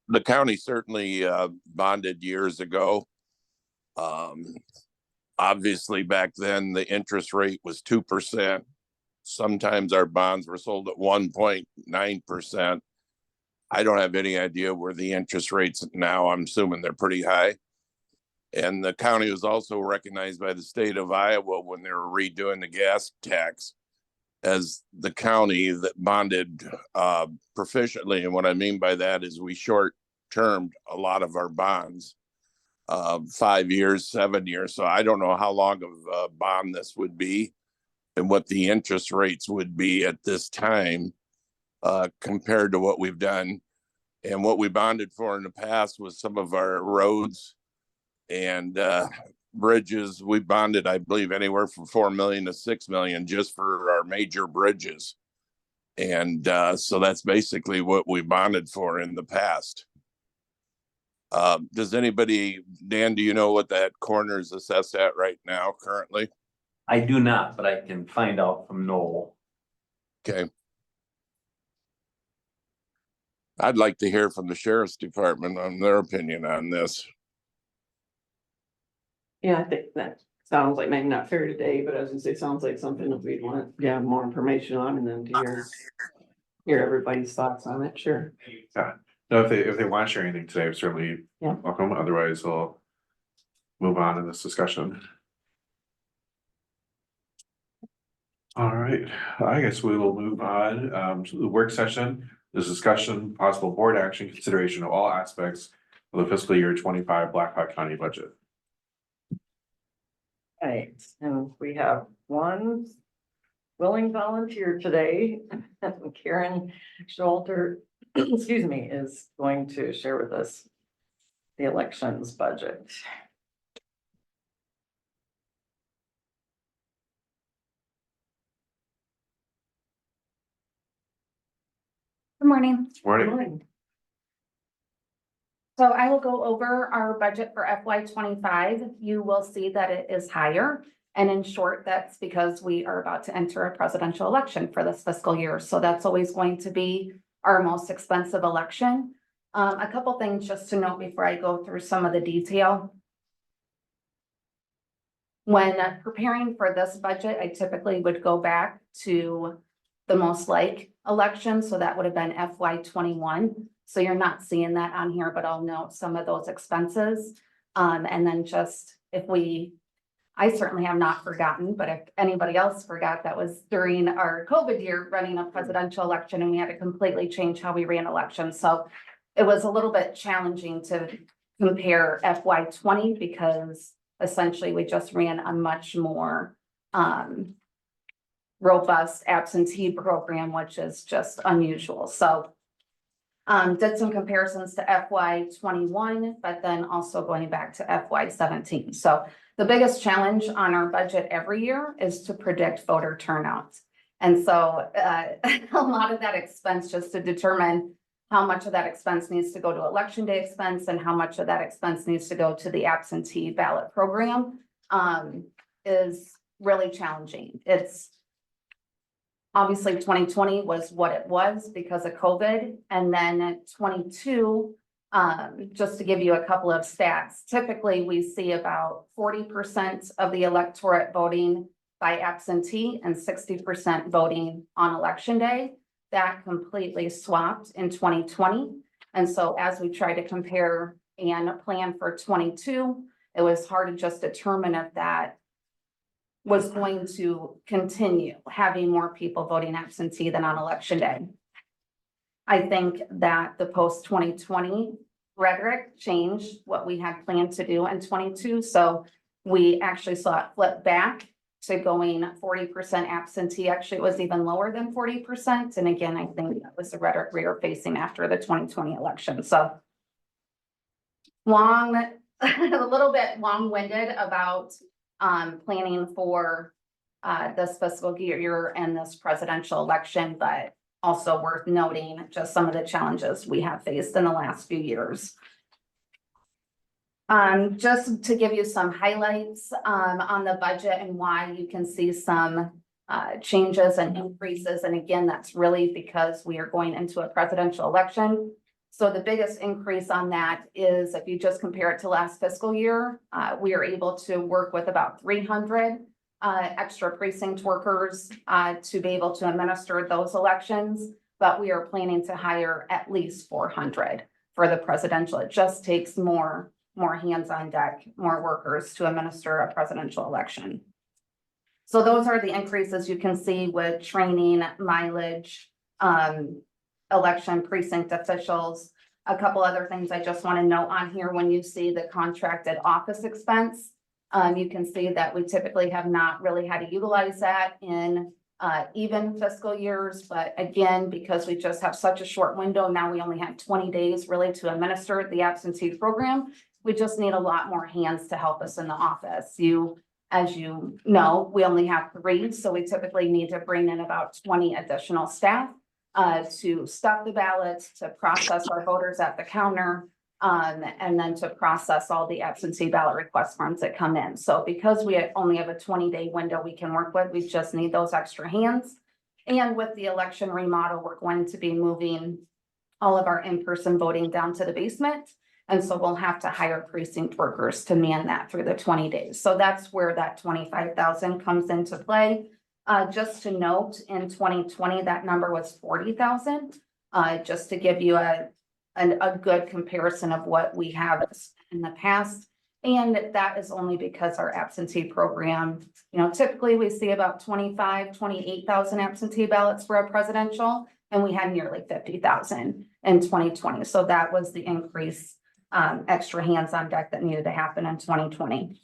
the county certainly bonded years ago. Obviously back then the interest rate was 2%. Sometimes our bonds were sold at 1.9%. I don't have any idea where the interest rates now. I'm assuming they're pretty high. And the county was also recognized by the state of Iowa when they were redoing the gas tax as the county that bonded proficiently. And what I mean by that is we short-termed a lot of our bonds, 5 years, 7 years. So I don't know how long of a bond this would be and what the interest rates would be at this time compared to what we've done. And what we bonded for in the past was some of our roads and bridges. We bonded, I believe, anywhere from 4 million to 6 million just for our major bridges. And so that's basically what we bonded for in the past. Does anybody, Dan, do you know what that corner is assessed at right now currently? I do not, but I can find out from Noel. Okay. I'd like to hear from the sheriff's department on their opinion on this. Yeah, I think that sounds like maybe not fair today, but I was gonna say, sounds like something that we'd want, yeah, more information on and then to hear everybody's thoughts on it, sure. No, if they want to share anything today, certainly Yeah. welcome. Otherwise, we'll move on in this discussion. All right, I guess we will move on to the work session. This discussion, possible board action, consideration of all aspects of the fiscal year 25 Blackhawk County budget. Right, and we have one willing volunteer today, Karen Scholter, excuse me, is going to share with us the elections budget. Good morning. Morning. So I will go over our budget for FY 25. You will see that it is higher. And in short, that's because we are about to enter a presidential election for this fiscal year. So that's always going to be our most expensive election. A couple things just to note before I go through some of the detail. When preparing for this budget, I typically would go back to the most like election. So that would have been FY 21. So you're not seeing that on here, but I'll note some of those expenses. And then just I certainly have not forgotten, but if anybody else forgot, that was during our COVID year running a presidential election and we had to completely change how we ran elections. So it was a little bit challenging to compare FY 20 because essentially we just ran a much more robust absentee program, which is just unusual. So did some comparisons to FY 21, but then also going back to FY 17. So the biggest challenge on our budget every year is to predict voter turnout. And so a lot of that expense, just to determine how much of that expense needs to go to election day expense and how much of that expense needs to go to the absentee ballot program, is really challenging. It's obviously 2020 was what it was because of COVID, and then 22, just to give you a couple of stats, typically we see about 40% of the electorate voting by absentee and 60% voting on election day. That completely swapped in 2020. And so as we try to compare and plan for 22, it was hard to just determine if that was going to continue having more people voting absentee than on election day. I think that the post 2020 rhetoric changed what we had planned to do in 22. So we actually saw it flip back to going 40% absentee. Actually, it was even lower than 40%. And again, I think that was the rhetoric we were facing after the 2020 election. So a little bit long-winded about planning for this fiscal year and this presidential election, but also worth noting just some of the challenges we have faced in the last few years. Just to give you some highlights on the budget and why you can see some changes and increases. And again, that's really because we are going into a presidential election. So the biggest increase on that is if you just compare it to last fiscal year, we are able to work with about 300 extra precinct workers to be able to administer those elections, but we are planning to hire at least 400 for the presidential. It just takes more hands on deck, more workers to administer a presidential election. So those are the increases you can see with training, mileage, election precinct officials. A couple other things I just want to note on here, when you see the contracted office expense, you can see that we typically have not really had to utilize that in even fiscal years. But again, because we just have such a short window, now we only have 20 days really to administer the absentee program. We just need a lot more hands to help us in the office. As you know, we only have 3, so we typically need to bring in about 20 additional staff to stuff the ballots, to process our voters at the counter, and then to process all the absentee ballot request forms that come in. So because we only have a 20-day window we can work with, we just need those extra hands. And with the election remodel, we're going to be moving all of our in-person voting down to the basement. And so we'll have to hire precinct workers to man that through the 20 days. So that's where that 25,000 comes into play. Just to note, in 2020, that number was 40,000, just to give you a good comparison of what we have in the past. And that is only because our absentee program, typically we see about 28,000 absentee ballots for a presidential, and we had nearly 50,000 in 2020. So that was the increase, extra hands on deck that needed to happen in 2020.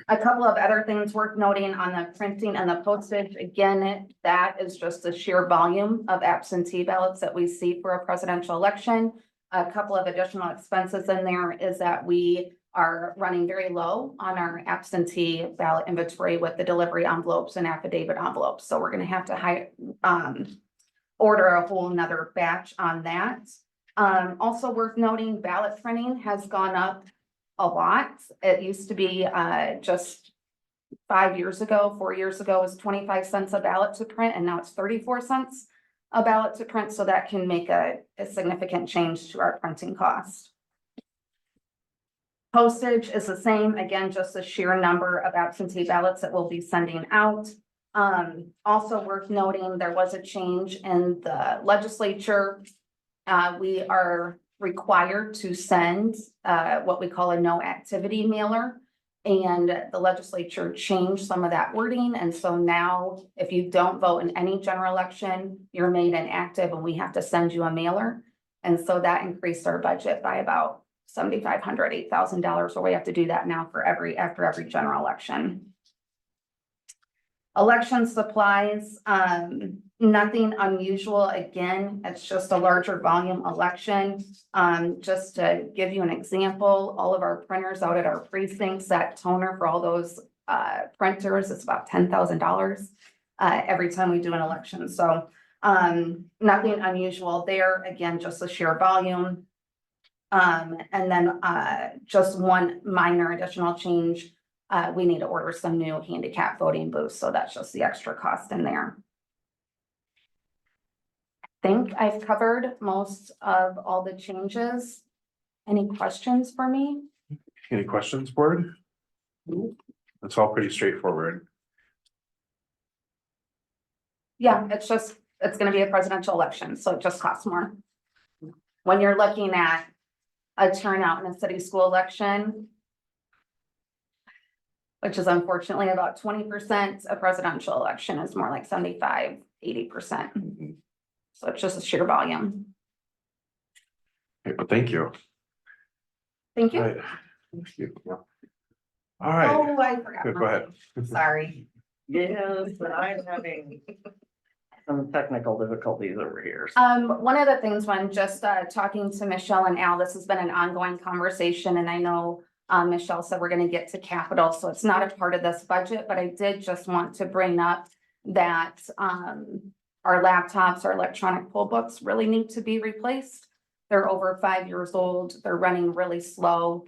A couple of other things worth noting on the printing and the postage, again, that is just the sheer volume of absentee ballots that we see for a presidential election. A couple of additional expenses in there is that we are running very low on our absentee ballot inventory with the delivery envelopes and affidavit envelopes, so we're gonna have to order a whole nother batch on that. Also worth noting, ballot printing has gone up a lot. It used to be just 4 years ago, it was 25 cents a ballot to print, and now it's 34 cents a ballot to print, so that can make a significant change to our printing cost. Postage is the same, again, just the sheer number of absentee ballots that we'll be sending out. Also worth noting, there was a change in the legislature. We are required to send what we call a no activity mailer. And the legislature changed some of that wording. And so now if you don't vote in any general election, you're made inactive and we have to send you a mailer. And so that increased our budget by about $7,500, $8,000, so we have to do that now for after every general election. Election supplies, nothing unusual. Again, it's just a larger volume election. Just to give you an example, all of our printers out at our precincts, that toner for all those printers, it's about $10,000 every time we do an election. So nothing unusual there. Again, just a sheer volume. And then just one minor additional change. We need to order some new handicap voting booths, so that's just the extra cost in there. I think I've covered most of all the changes. Any questions for me? Any questions, board? That's all pretty straightforward. Yeah, it's gonna be a presidential election, so it just costs more. When you're looking at a turnout in a city school election, which is unfortunately about 20%, a presidential election is more like 75, 80%. So it's just a sheer volume. Okay, well, thank you. Thank you. All right. Thank you. All right, Oh, I forgot. go ahead. Sorry. Yes, but I'm having some technical difficulties over here. One of the things when just talking to Michelle and Al, this has been an ongoing conversation, and I know Michelle said we're gonna get to capital, so it's not a part of this budget, but I did just want to bring up that our laptops, our electronic poll books really need to be replaced. They're over 5 years old. They're running really slow,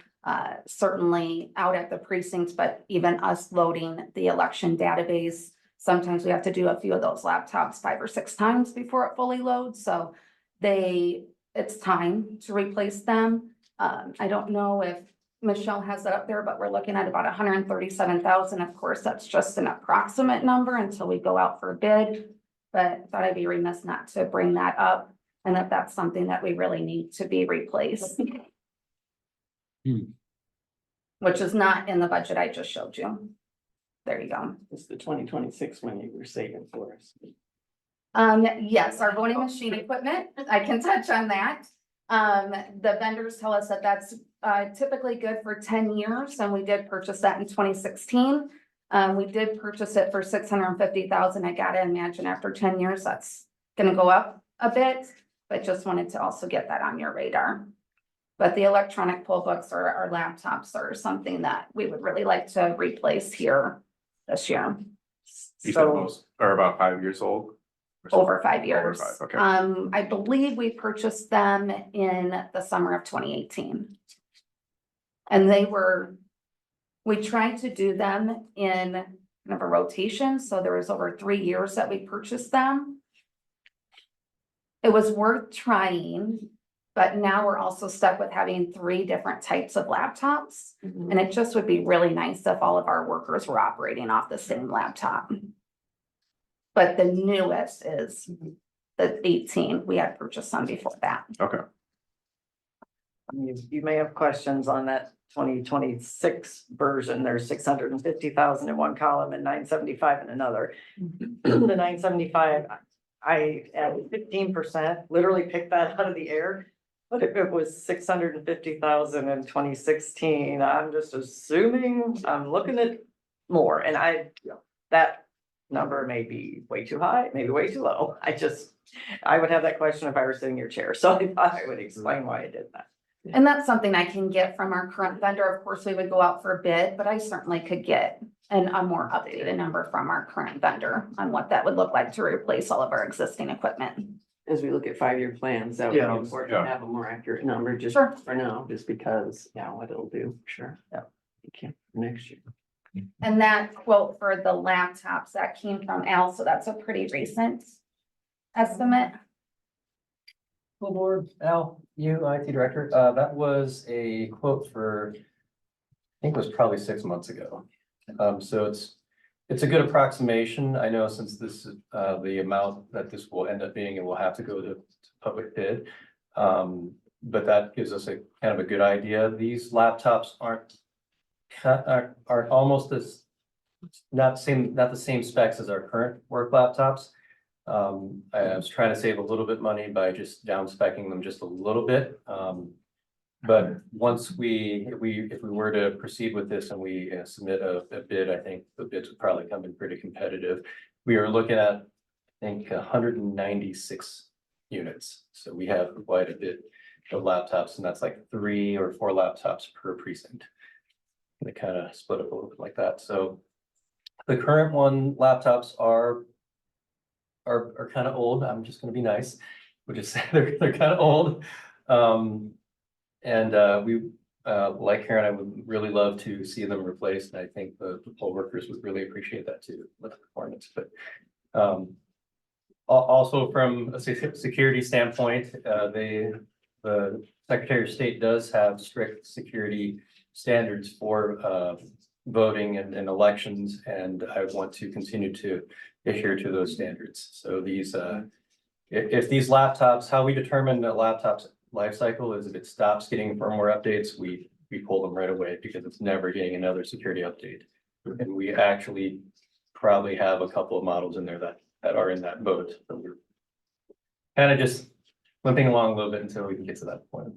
certainly out at the precincts, but even us loading the election database. Sometimes we have to do a few of those laptops 5 or 6 times before it fully loads. So it's time to replace them. I don't know if Michelle has that up there, but we're looking at about 137,000. Of course, that's just an approximate number until we go out for a bid. But I thought I'd be remiss not to bring that up, and that that's something that we really need to be replaced. Which is not in the budget I just showed you. There you go. It's the 2026 one you were saving for us. Yes, our voting machine equipment, I can touch on that. The vendors tell us that that's typically good for 10 years, and we did purchase that in 2016. We did purchase it for $650,000. I gotta imagine after 10 years, that's gonna go up a bit, but just wanted to also get that on your radar. But the electronic poll books or our laptops are something that we would really like to replace here this year. You said So most are about 5 years old? Or something? Over 5 years. 5, okay. I believe we purchased them in the summer of 2018. And we tried to do them in kind of a rotation, so there was over 3 years that we purchased them. It was worth trying, but now we're also stuck with having 3 different types of laptops. And it just would be really nice if all of our workers were operating off the same laptop. But the newest is the 18. We had purchased some before that. Okay. you may have questions on that 2026 version. There's 650,000 in one column and 975 in another. The 975, I added 15%, literally picked that out of the air. But if it was 650,000 in 2016, I'm just assuming, I'm looking at more, and that number may be way too high, maybe way too low. I would have that question if I were sitting in your chair, so I thought I would explain why I did that. And that's something I can get from our current vendor. Of course, we would go out for a bid, but I certainly could get a more updated number from our current vendor on what that would look like to replace all of our existing equipment. As we look at 5-year plans, that would be Yeah. important to have a more accurate number just Sure. for now, just because, what it'll do, sure. Yeah. Okay, next year. And that quote for the laptops, that came from Al, so that's a pretty recent estimate. School board, Al, you, IT director, that was a quote for, I think it was probably 6 months ago. So it's a good approximation. I know since this is, the amount that this will end up being, it will have to go to public bid. But that gives us a kind of a good idea. These laptops aren't almost as, not the same specs as our current work laptops. I was trying to save a little bit money by just down speccing them just a little bit. But once if we were to proceed with this and we submit a bid, I think the bids would probably come in pretty competitive. We are looking at, I think, 196 units. So we have quite a bit of laptops, and that's like 3 or 4 laptops per precinct. They kind of split up a little bit like that. So the current laptops are kind of old. I'm just gonna be nice. We'll just say they're kind of old. We, like Karen, I would really love to see them replaced. And I think the poll workers would really appreciate that too, with the performance. But also from a security standpoint, the Secretary of State does have strict security standards for voting and elections, and I want to continue to adhere to those standards. So these, if these laptops, how we determine the laptop's life cycle is if it stops getting firmware updates, we pull them right away because it's never getting another security update. And we actually probably have a couple of models in there that are in that boat. So we're kind of just limping along a little bit until we can get to that point.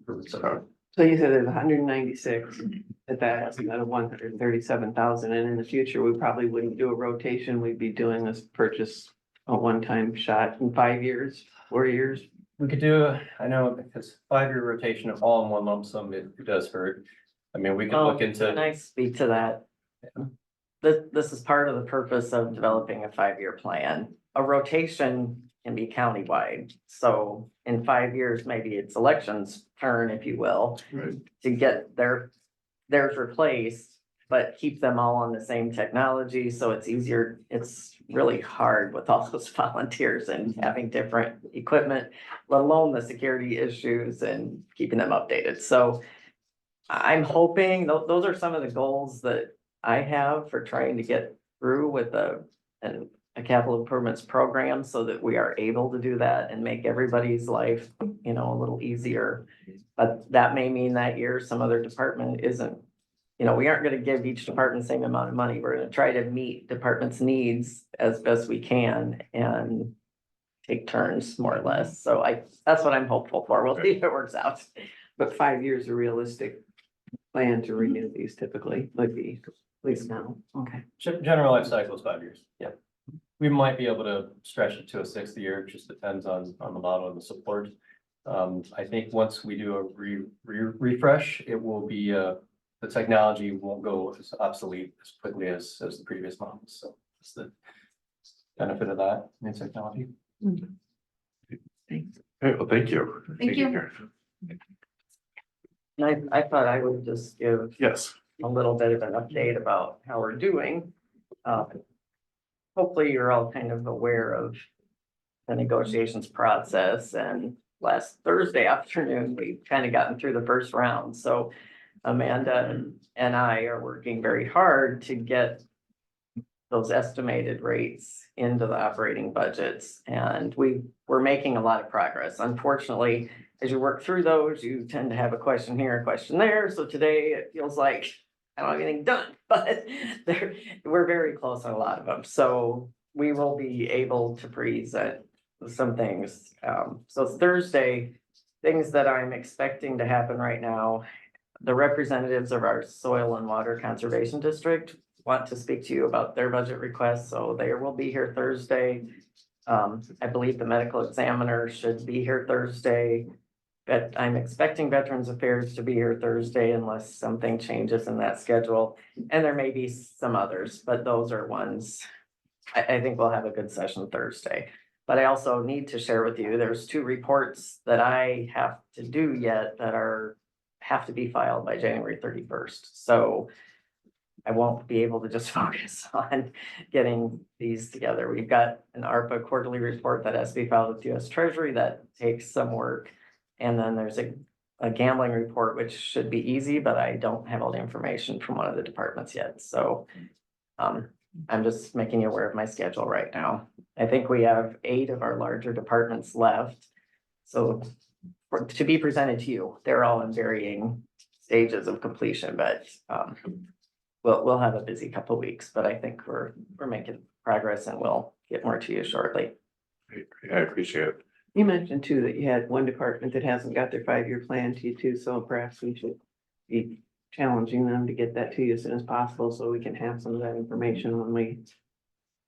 So you said there's 196 at that estimate of 137,000, and in the future, we probably wouldn't do a rotation. We'd be doing this purchase a one-time shot in 5 years, 4 years. We could do, I know, because 5-year rotation of all in one lump sum, it does hurt. I mean, we could look into. Can I speak to that? This is part of the purpose of developing a 5-year plan. A rotation can be countywide. So in 5 years, maybe it's elections turn, if you will, to get theirs replaced, but keep them all on the same technology. So it's easier. It's really hard with all those volunteers and having different equipment, let alone the security issues and keeping them updated. So I'm hoping those are some of the goals that I have for trying to get through with a capital improvements program so that we are able to do that and make everybody's life, a little easier. But that may mean that year some other department isn't, we aren't going to give each department the same amount of money. We're going to try to meet departments' needs as best we can and take turns more or less. So that's what I'm hopeful for. We'll see if it works out. But 5 years, a realistic plan to renew these typically would be, at least now. Okay. General life cycle is 5 years. Yeah. We might be able to stretch it to a 6th year. It just depends on the model and the support. I think once we do a refresh, it will be, the technology won't go as obsolete as quickly as the previous models. So that's the benefit of that new technology. Thanks. Okay, well, thank you. Thank you. Karen. And I thought I would just give Yes. a little bit of an update about how we're doing. Hopefully you're all kind of aware of the negotiations process, and last Thursday afternoon, we kind of gotten through the first round. So Amanda and I are working very hard to get those estimated rates into the operating budgets, and we're making a lot of progress. Unfortunately, as you work through those, you tend to have a question here, a question there. So today it feels like I don't have anything done, but we're very close on a lot of them. So we will be able to present some things. So Thursday, things that I'm expecting to happen right now. The representatives of our Soil and Water Conservation District want to speak to you about their budget requests, so they will be here Thursday. I believe the medical examiner should be here Thursday. But I'm expecting Veterans Affairs to be here Thursday unless something changes in that schedule. And there may be some others, but those are ones. I think we'll have a good session Thursday. But I also need to share with you, there's 2 reports that I have to do yet that have to be filed by January 31st. So I won't be able to just focus on getting these together. We've got an ARPA quarterly report that has to be filed with US Treasury that takes some work. And then there's a gambling report, which should be easy, but I don't have all the information from one of the departments yet. So I'm just making you aware of my schedule right now. I think we have 8 of our larger departments left. So to be presented to you, they're all in varying stages of completion, but we'll have a busy couple of weeks, but I think we're making progress and we'll get more to you shortly. I appreciate it. You mentioned too that you had one department that hasn't got their 5-year plan to you too, so perhaps we should be challenging them to get that to you as soon as possible, so we can have some of that information when we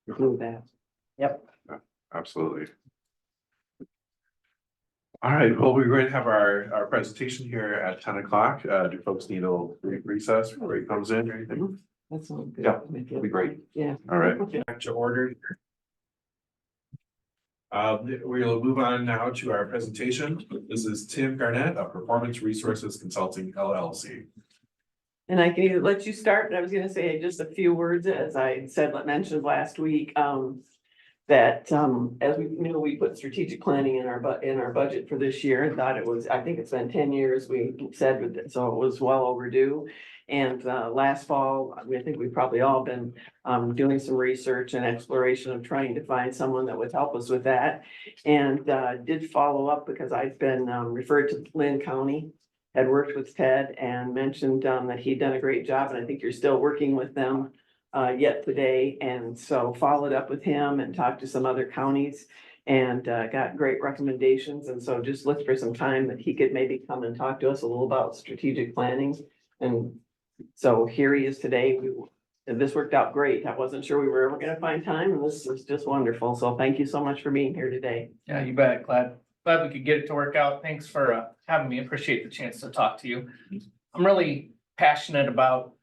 do that. Yep. Absolutely. All right, well, we're going to have our presentation here at 10 o'clock. Do folks need a little recess before he comes in or anything? That sounds good. Yeah, that'd be great. Yeah. All right, back to order. We'll move on now to our presentation. This is Tim Garnett of Performance Resources Consulting LLC. And I can either let you start, but I was gonna say just a few words, as I said, mentioned last week, that, as we knew, we put strategic planning in our budget for this year and thought it was, I think it's been 10 years, we said with it, so it was well overdue. And, last fall, I think we've probably all been, doing some research and exploration of trying to find someone that would help us with that. And, did follow up because I've been, referred to Lynn County, had worked with Ted and mentioned, that he'd done a great job, and I think you're still working with them yet today. And so followed up with him and talked to some other counties and got great recommendations. And so just looked for some time that he could maybe come and talk to us a little about strategic planning. And so here he is today. This worked out great. I wasn't sure we were ever going to find time, and this is just wonderful. So thank you so much for being here today. Yeah, you bet. Glad we could get it to work out. Thanks for having me. Appreciate the chance to talk to you. I'm really passionate about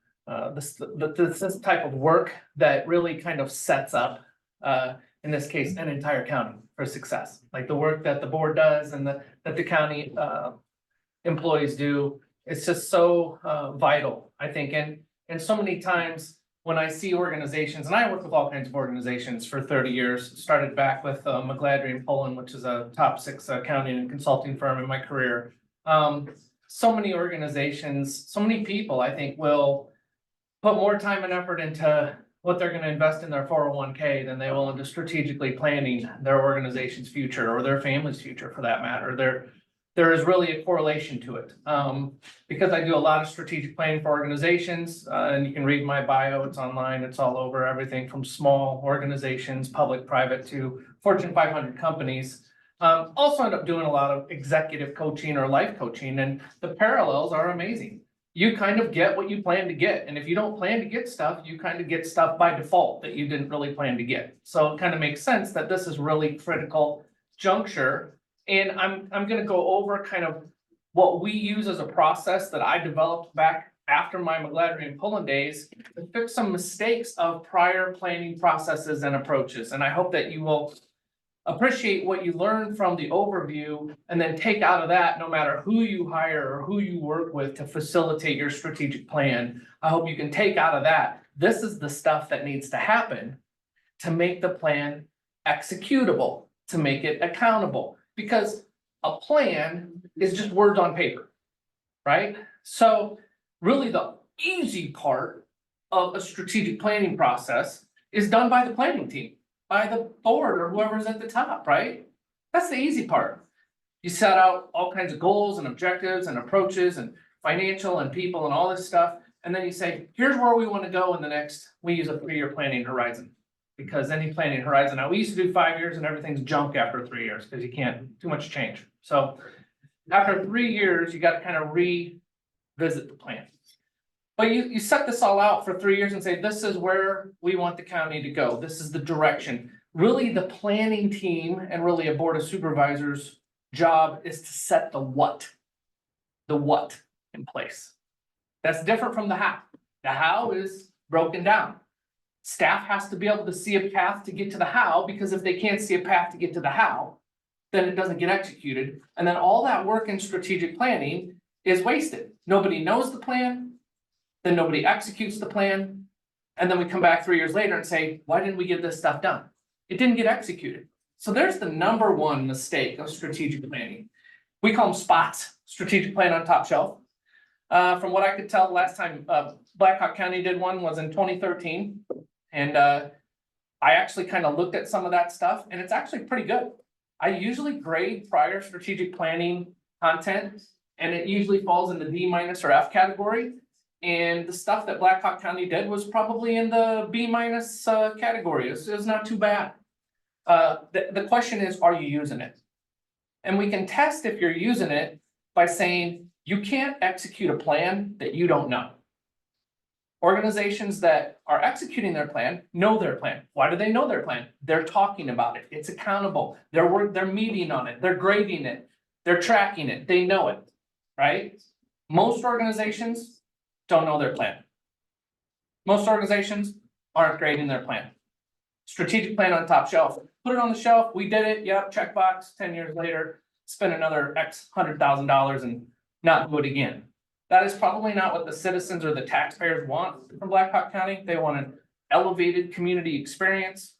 this type of work that really kind of sets up, in this case, an entire county for success. Like the work that the board does and that the county employees do. It's just so vital, I think. And so many times when I see organizations, and I work with all kinds of organizations for 30 years, started back with McGladrey and Poland, which is a top 6 accounting and consulting firm in my career. So many organizations, so many people, I think, will put more time and effort into what they're going to invest in their 401k than they will into strategically planning their organization's future or their family's future for that matter. There is really a correlation to it. Because I do a lot of strategic planning for organizations, and you can read my bio, it's online, it's all over, everything from small organizations, public, private, to Fortune 500 companies. Also end up doing a lot of executive coaching or life coaching, and the parallels are amazing. You kind of get what you plan to get. And if you don't plan to get stuff, you kind of get stuff by default that you didn't really plan to get. So it kind of makes sense that this is really critical juncture. And I'm gonna go over kind of what we use as a process that I developed back after my McGladrey and Pullen days to fix some mistakes of prior planning processes and approaches. And I hope that you will appreciate what you learn from the overview and then take out of that, no matter who you hire or who you work with to facilitate your strategic plan. I hope you can take out of that. This is the stuff that needs to happen to make the plan executable, to make it accountable. Because a plan is just words on paper, right? So really the easy part of a strategic planning process is done by the planning team, by the board or whoever's at the top, right? That's the easy part. You set out all kinds of goals and objectives and approaches and financial and people and all this stuff. And then you say, here's where we want to go in the next, we use a 3-year planning horizon. Because any planning horizon, now we used to do 5 years and everything's junk after 3 years because you can't, too much change. So after 3 years, you gotta kind of revisit the plan. But you set this all out for 3 years and say, this is where we want the county to go. This is the direction. Really, the planning team and really a board of supervisors' job is to set the what in place. That's different from the how. The how is broken down. Staff has to be able to see a path to get to the how, because if they can't see a path to get to the how, then it doesn't get executed. And then all that work in strategic planning is wasted. Nobody knows the plan, then nobody executes the plan. And then we come back 3 years later and say, why didn't we get this stuff done? It didn't get executed. So there's the number one mistake of strategic planning. We call them spots, strategic plan on top shelf. From what I could tell, the last time Blackhawk County did one was in 2013. And I actually kind of looked at some of that stuff, and it's actually pretty good. I usually grade prior strategic planning content, and it usually falls in the D- or F category. And the stuff that Blackhawk County did was probably in the B- category. It was not too bad. The question is, are you using it? And we can test if you're using it by saying, you can't execute a plan that you don't know. Organizations that are executing their plan know their plan. Why do they know their plan? They're talking about it. It's accountable. They're meeting on it. They're grading it. They're tracking it. They know it, right? Most organizations don't know their plan. Most organizations aren't grading their plan. Strategic plan on top shelf. Put it on the shelf. We did it. Yep, checkbox. 10 years later, spend another X $100,000 and not do it again. That is probably not what the citizens or the taxpayers want from Blackhawk County. They want an elevated community experience.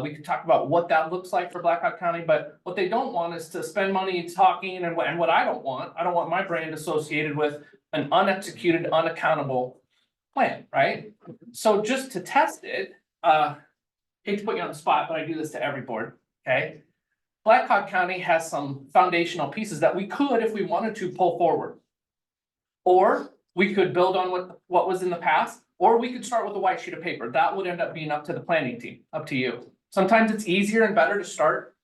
We could talk about what that looks like for Blackhawk County, but what they don't want is to spend money talking, and what I don't want my brand associated with an unexecuted, unaccountable plan, right? So just to test it, hate to put you on the spot, but I do this to every board, okay? Blackhawk County has some foundational pieces that we could, if we wanted to, pull forward. Or we could build on what was in the past, or we could start with a white sheet of paper. That would end up being up to the planning team, up to you. Sometimes it's easier and better to start,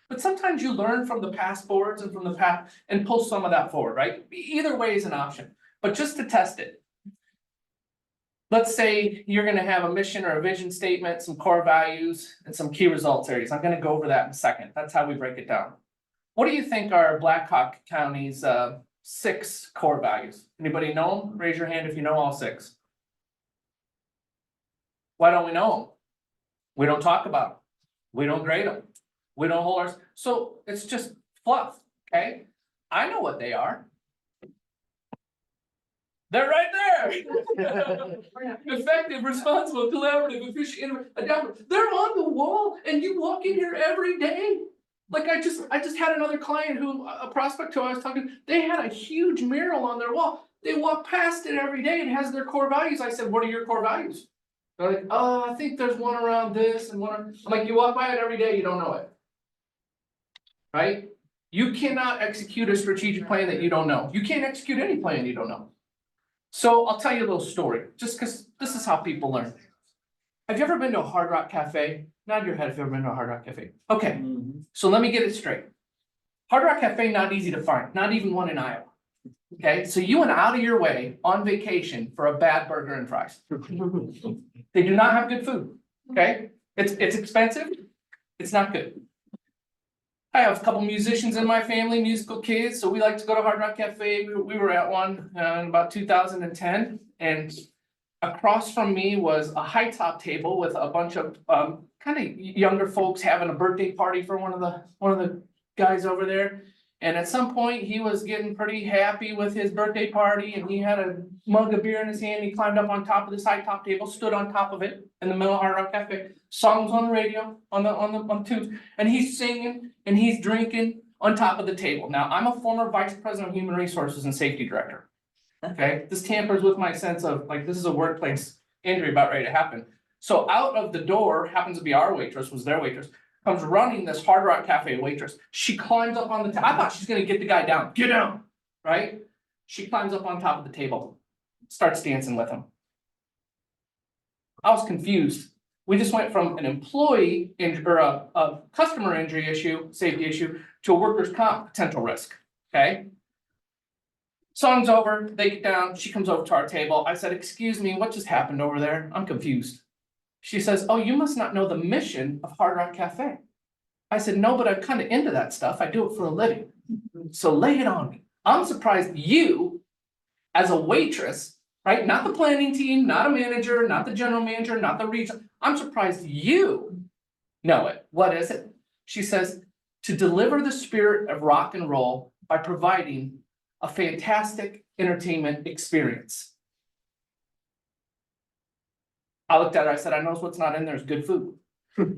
but sometimes you learn from the past boards and from the past and pull some of that forward, right? Either way is an option, but just to test it. Let's say you're gonna have a mission or a vision statement, some core values, and some key results areas. I'm gonna go over that in a second. That's how we break it down. What do you think are Blackhawk County's 6 core values? Anybody know them? Raise your hand if you know all 6. Why don't we know them? We don't talk about them. We don't grade them. We don't hold ours. So it's just fluff, okay? I know what they are. They're right there. Effective, responsible, collaborative, efficient, adaptive. They're on the wall, and you walk in here every day. Like I just had another client who, a prospect who I was talking, they had a huge mural on their wall. They walk past it every day. It has their core values. I said, what are your core values? They're like, oh, I think there's one around this and one. I'm like, you walk by it every day, you don't know it. Right? You cannot execute a strategic plan that you don't know. You can't execute any plan you don't know. So I'll tell you a little story, just because this is how people learn. Have you ever been to a Hard Rock Cafe? Nod your head if you've ever been to a Hard Rock Cafe. Okay, so let me get it straight. Hard Rock Cafe, not easy to find, not even one in Iowa. Okay, so you went out of your way on vacation for a bad burger and fries. They do not have good food, okay? It's expensive, it's not good. I have a couple musicians in my family, musical kids, so we like to go to Hard Rock Cafe. We were at one in about 2010, and across from me was a high top table with a bunch of kind of younger folks having a birthday party for one of the guys over there. And at some point, he was getting pretty happy with his birthday party, and he had a mug of beer in his hand. He climbed up on top of this high top table, stood on top of it in the middle of Hard Rock Cafe. Songs on the radio, on the tubes, and he's singing and he's drinking on top of the table. Now, I'm a former vice president of human resources and safety director. Okay, this tampers with my sense of like this is a workplace injury about ready to happen. So out of the door happens to be our waitress, was their waitress. Comes running this Hard Rock Cafe waitress. She climbs up on the I thought she's gonna get the guy down. Get down, right? She climbs up on top of the table, starts dancing with him. I was confused. We just went from an employee or a customer injury issue, safety issue, to a workers' comp potential risk. Okay. Song's over, they get down, she comes over to our table. I said, excuse me, what just happened over there? I'm confused. She says, oh, you must not know the mission of Hard Rock Cafe. I said, no, but I'm kind of into that stuff. I do it for a living. So lay it on me. I'm surprised you, as a waitress, right? Not the planning team, not a manager, not the general manager, not the regional. I'm surprised you know it. What is it? She says, to deliver the spirit of rock and roll by providing a fantastic entertainment experience. I looked at her, I said, I know what's not in there is good food. Because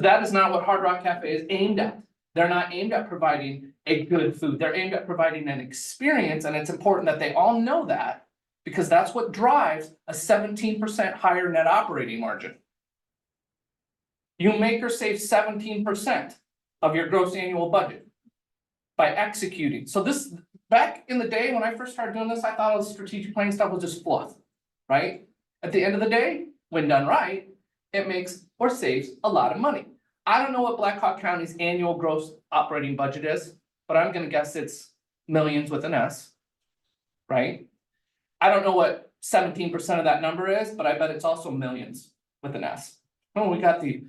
that is not what Hard Rock Cafe is aimed at. They're not aimed at providing a good food. They're aimed at providing an experience, and it's important that they all know that, because that's what drives a 17% higher net operating margin. You make or save 17% of your gross annual budget by executing. So this, back in the day when I first started doing this, I thought all the strategic planning stuff was just fluff, right? At the end of the day, when done right, it makes or saves a lot of money. I don't know what Black Hawk County's annual gross operating budget is, but I'm gonna guess it's millions with an S, right? I don't know what 17% of that number is, but I bet it's also millions with an S. Oh, we got the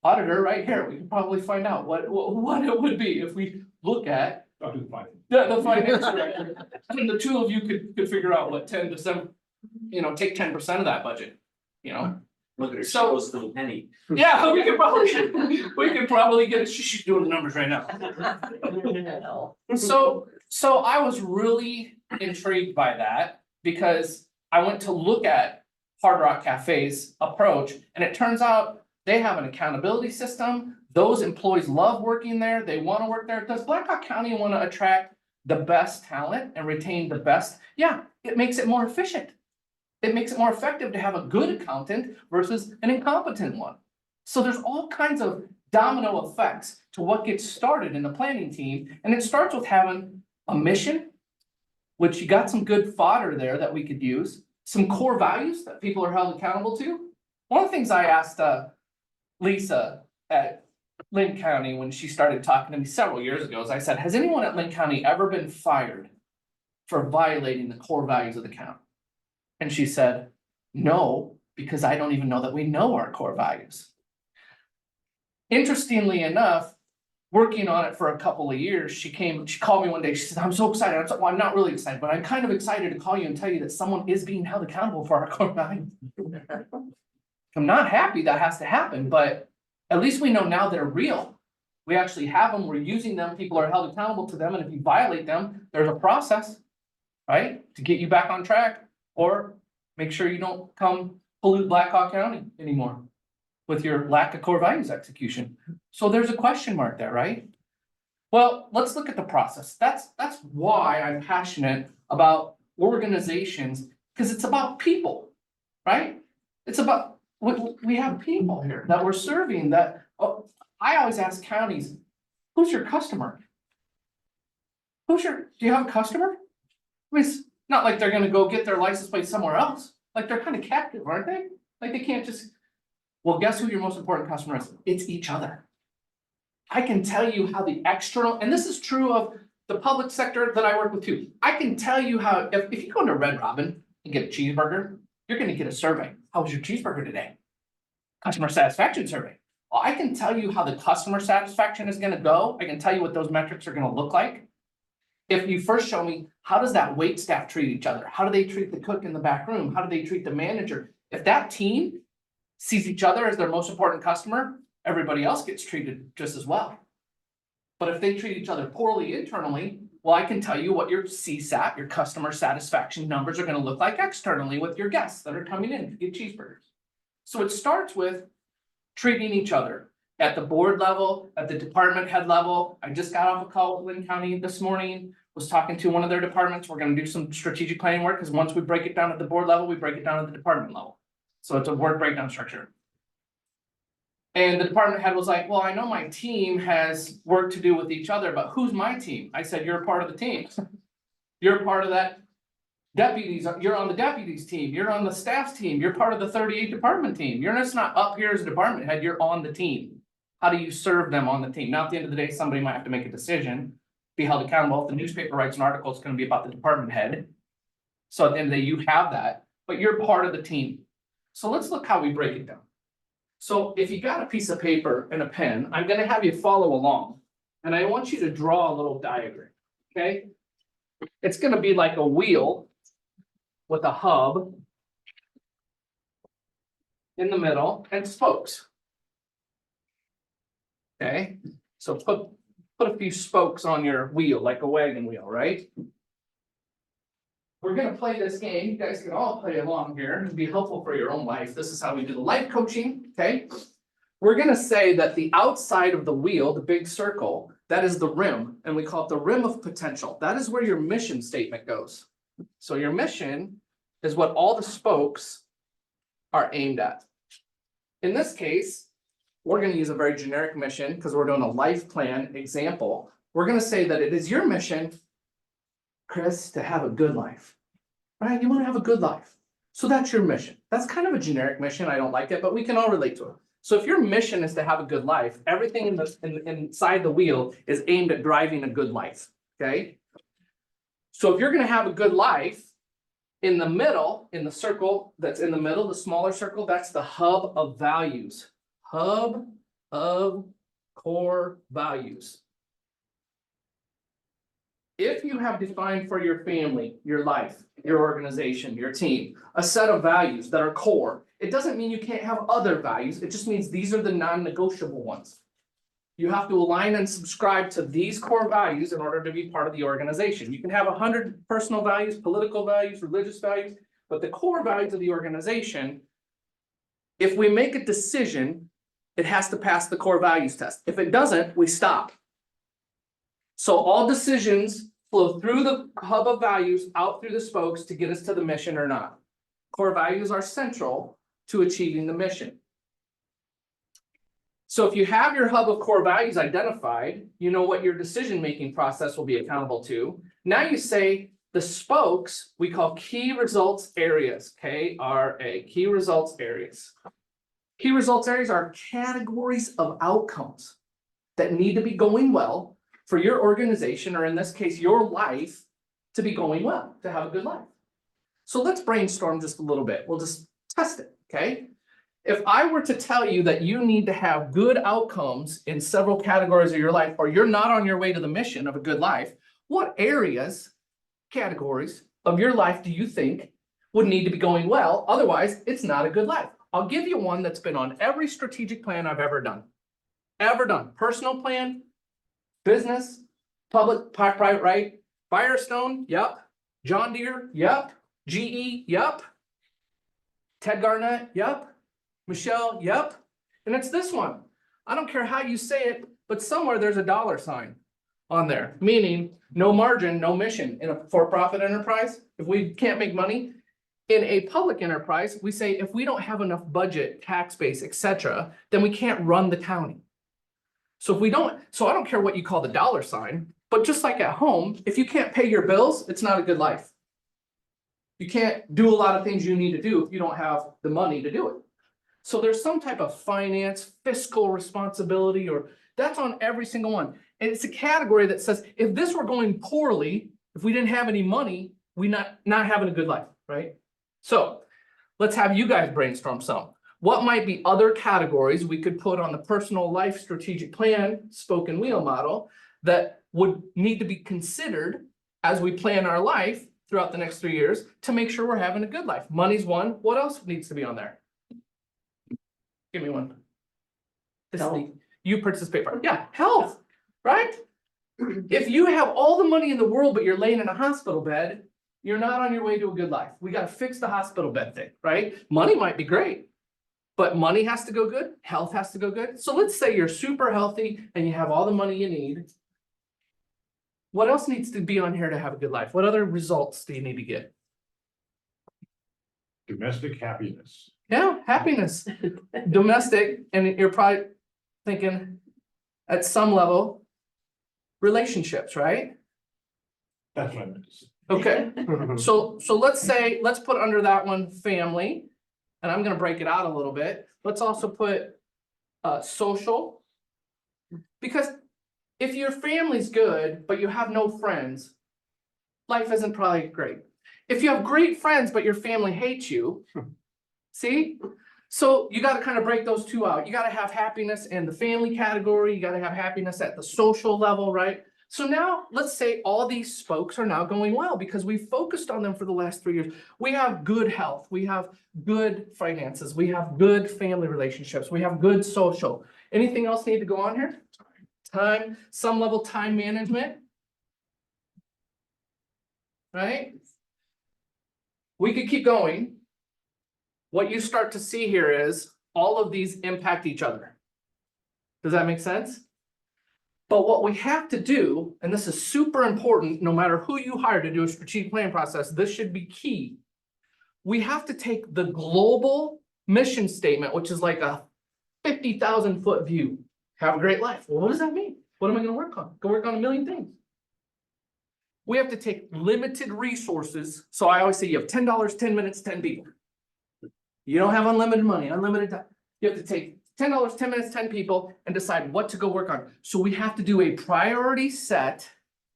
auditor right here. We can probably find out what it would be if we look at the finance director. And the two of you could figure out what 10 to 7, take 10% of that budget, Look at her, she So- goes to the penny. Yeah, we could probably get it. She's doing the numbers right now. So I was really intrigued by that because I went to look at Hard Rock Cafe's approach, and it turns out they have an accountability system. Those employees love working there. They want to work there. Does Black Hawk County want to attract the best talent and retain the best? Yeah, it makes it more efficient. It makes it more effective to have a good accountant versus an incompetent one. So there's all kinds of domino effects to what gets started in the planning team. And it starts with having a mission, which you got some good fodder there that we could use, some core values that people are held accountable to. One of the things I asked Lisa at Lynn County when she started talking to me several years ago is I said, has anyone at Lynn County ever been fired for violating the core values of the county? And she said, no, because I don't even know that we know our core values. Interestingly enough, working on it for a couple of years, she called me one day, she said, I'm so excited. I was like, well, I'm not really excited, but I'm kind of excited to call you and tell you that someone is being held accountable for our core values. I'm not happy that has to happen, but at least we know now they're real. We actually have them, we're using them, people are held accountable to them, and if you violate them, there's a process, right? To get you back on track, or make sure you don't come pollute Black Hawk County anymore with your lack of core values execution. So there's a question mark there, right? Well, let's look at the process. That's why I'm passionate about organizations, because it's about people, right? It's about, we have people here that we're serving that, I always ask counties, who's your customer? Do you have a customer? I mean, it's not like they're gonna go get their license plate somewhere else. Like, they're kind of captive, aren't they? Like, they can't just, well, guess who your most important customer is? It's each other. I can tell you how the external, and this is true of the public sector that I work with too. I can tell you how, if you go into Red Robin and get a cheeseburger, you're gonna get a survey. How was your cheeseburger today? Customer satisfaction survey. Well, I can tell you how the customer satisfaction is gonna go. I can tell you what those metrics are gonna look like. If you first show me, how does that wait staff treat each other? How do they treat the cook in the back room? How do they treat the manager? If that team sees each other as their most important customer, everybody else gets treated just as well. But if they treat each other poorly internally, well, I can tell you what your CSAT, your customer satisfaction numbers are gonna look like externally with your guests that are coming in to get cheeseburgers. So it starts with treating each other at the board level, at the department head level. I just got off a call with Lynn County this morning, was talking to one of their departments. We're gonna do some strategic planning work, because once we break it down at the board level, we break it down at the department level. So it's a work breakdown structure. And the department head was like, well, I know my team has work to do with each other, but who's my team? I said, you're a part of the team. You're part of that deputies, you're on the deputies team, you're on the staff's team, you're part of the 38 department team. You're just not up here as a department head, you're on the team. How do you serve them on the team? Now, at the end of the day, somebody might have to make a decision, be held accountable. If the newspaper writes an article, it's gonna be about the department head. So at the end of the day, you have that, but you're part of the team. So let's look how we break it down. So if you got a piece of paper and a pen, I'm gonna have you follow along. And I want you to draw a little diagram, okay? It's gonna be like a wheel with a hub in the middle and spokes. Okay, so put a few spokes on your wheel, like a wagon wheel, right? We're gonna play this game. You guys can all play along here. It'd be helpful for your own life. This is how we do the life coaching, okay? We're gonna say that the outside of the wheel, the big circle, that is the rim, and we call it the rim of potential. That is where your mission statement goes. So your mission is what all the spokes are aimed at. In this case, we're gonna use a very generic mission because we're doing a life plan example. We're gonna say that it is your mission, Chris, to have a good life, right? You wanna have a good life. So that's your mission. That's kind of a generic mission. I don't like it, but we can all relate to it. So if your mission is to have a good life, everything inside the wheel is aimed at driving a good life, okay? So if you're gonna have a good life, in the middle, in the circle that's in the middle, the smaller circle, that's the hub of values. Hub of core values. If you have defined for your family, your life, your organization, your team, a set of values that are core, it doesn't mean you can't have other values. It just means these are the non-negotiable ones. You have to align and subscribe to these core values in order to be part of the organization. You can have 100 personal values, political values, religious values, but the core values of the organization, if we make a decision, it has to pass the core values test. If it doesn't, we stop. So all decisions flow through the hub of values, out through the spokes to get us to the mission or not. Core values are central to achieving the mission. So if you have your hub of core values identified, you know what your decision-making process will be accountable to. Now you say the spokes we call key results areas, KRA, key results areas. Key results areas are categories of outcomes that need to be going well for your organization, or in this case, your life, to be going well, to have a good life. So let's brainstorm just a little bit. We'll just test it, okay? If I were to tell you that you need to have good outcomes in several categories of your life, or you're not on your way to the mission of a good life, what areas, categories of your life do you think would need to be going well? Otherwise, it's not a good life. I'll give you one that's been on every strategic plan I've ever done. Personal plan, business, public, private, right? Firestone, yep. John Deere, yep. GE, yep. Ted Garnett, yep. Michelle, yep. And it's this one. I don't care how you say it, but somewhere there's a dollar sign on there, meaning no margin, no mission. In a for-profit enterprise, if we can't make money, in a public enterprise, we say if we don't have enough budget, tax base, etc., then we can't run the county. So if we don't, so I don't care what you call the dollar sign, but just like at home, if you can't pay your bills, it's not a good life. You can't do a lot of things you need to do if you don't have the money to do it. So there's some type of finance, fiscal responsibility, or that's on every single one. And it's a category that says, if this were going poorly, if we didn't have any money, we not having a good life, right? So let's have you guys brainstorm some. What might be other categories we could put on the personal life strategic plan spoken wheel model that would need to be considered as we plan our life throughout the next 3 years to make sure we're having a good life? Money's one. What else needs to be on there? Give me one. You participate. Yeah, health, right? If you have all the money in the world, but you're laying in a hospital bed, you're not on your way to a good life. We got to fix the hospital bed thing, right? Money might be great, but money has to go good. Health has to go good. So let's say you're super healthy and you have all the money you need. What else needs to be on here to have a good life? What other results do you need to get? Domestic happiness. Yeah, happiness, domestic, and you're probably thinking at some level, relationships, right? That's what I meant to say. Okay, so let's put under that one family, and I'm gonna break it out a little bit. Let's also put social, because if your family's good, but you have no friends, life isn't probably great. If you have great friends, but your family hates you, see? So you gotta kind of break those two out. You gotta have happiness in the family category, you gotta have happiness at the social level, right? So now, let's say all these spokes are now going well because we focused on them for the last 3 years. We have good health, we have good finances, we have good family relationships, we have good social. Anything else need to go on here? Time, some level time management. Right? We could keep going. What you start to see here is all of these impact each other. Does that make sense? But what we have to do, and this is super important, no matter who you hire to do a strategic plan process, this should be key. We have to take the global mission statement, which is like a 50,000 foot view. Have a great life. Well, what does that mean? What am I going to work on? Go work on a million things. We have to take limited resources. So I always say you have $10, 10 minutes, 10 people. You don't have unlimited money, unlimited time. You have to take $10, 10 minutes, 10 people and decide what to go work on. So we have to do a priority set,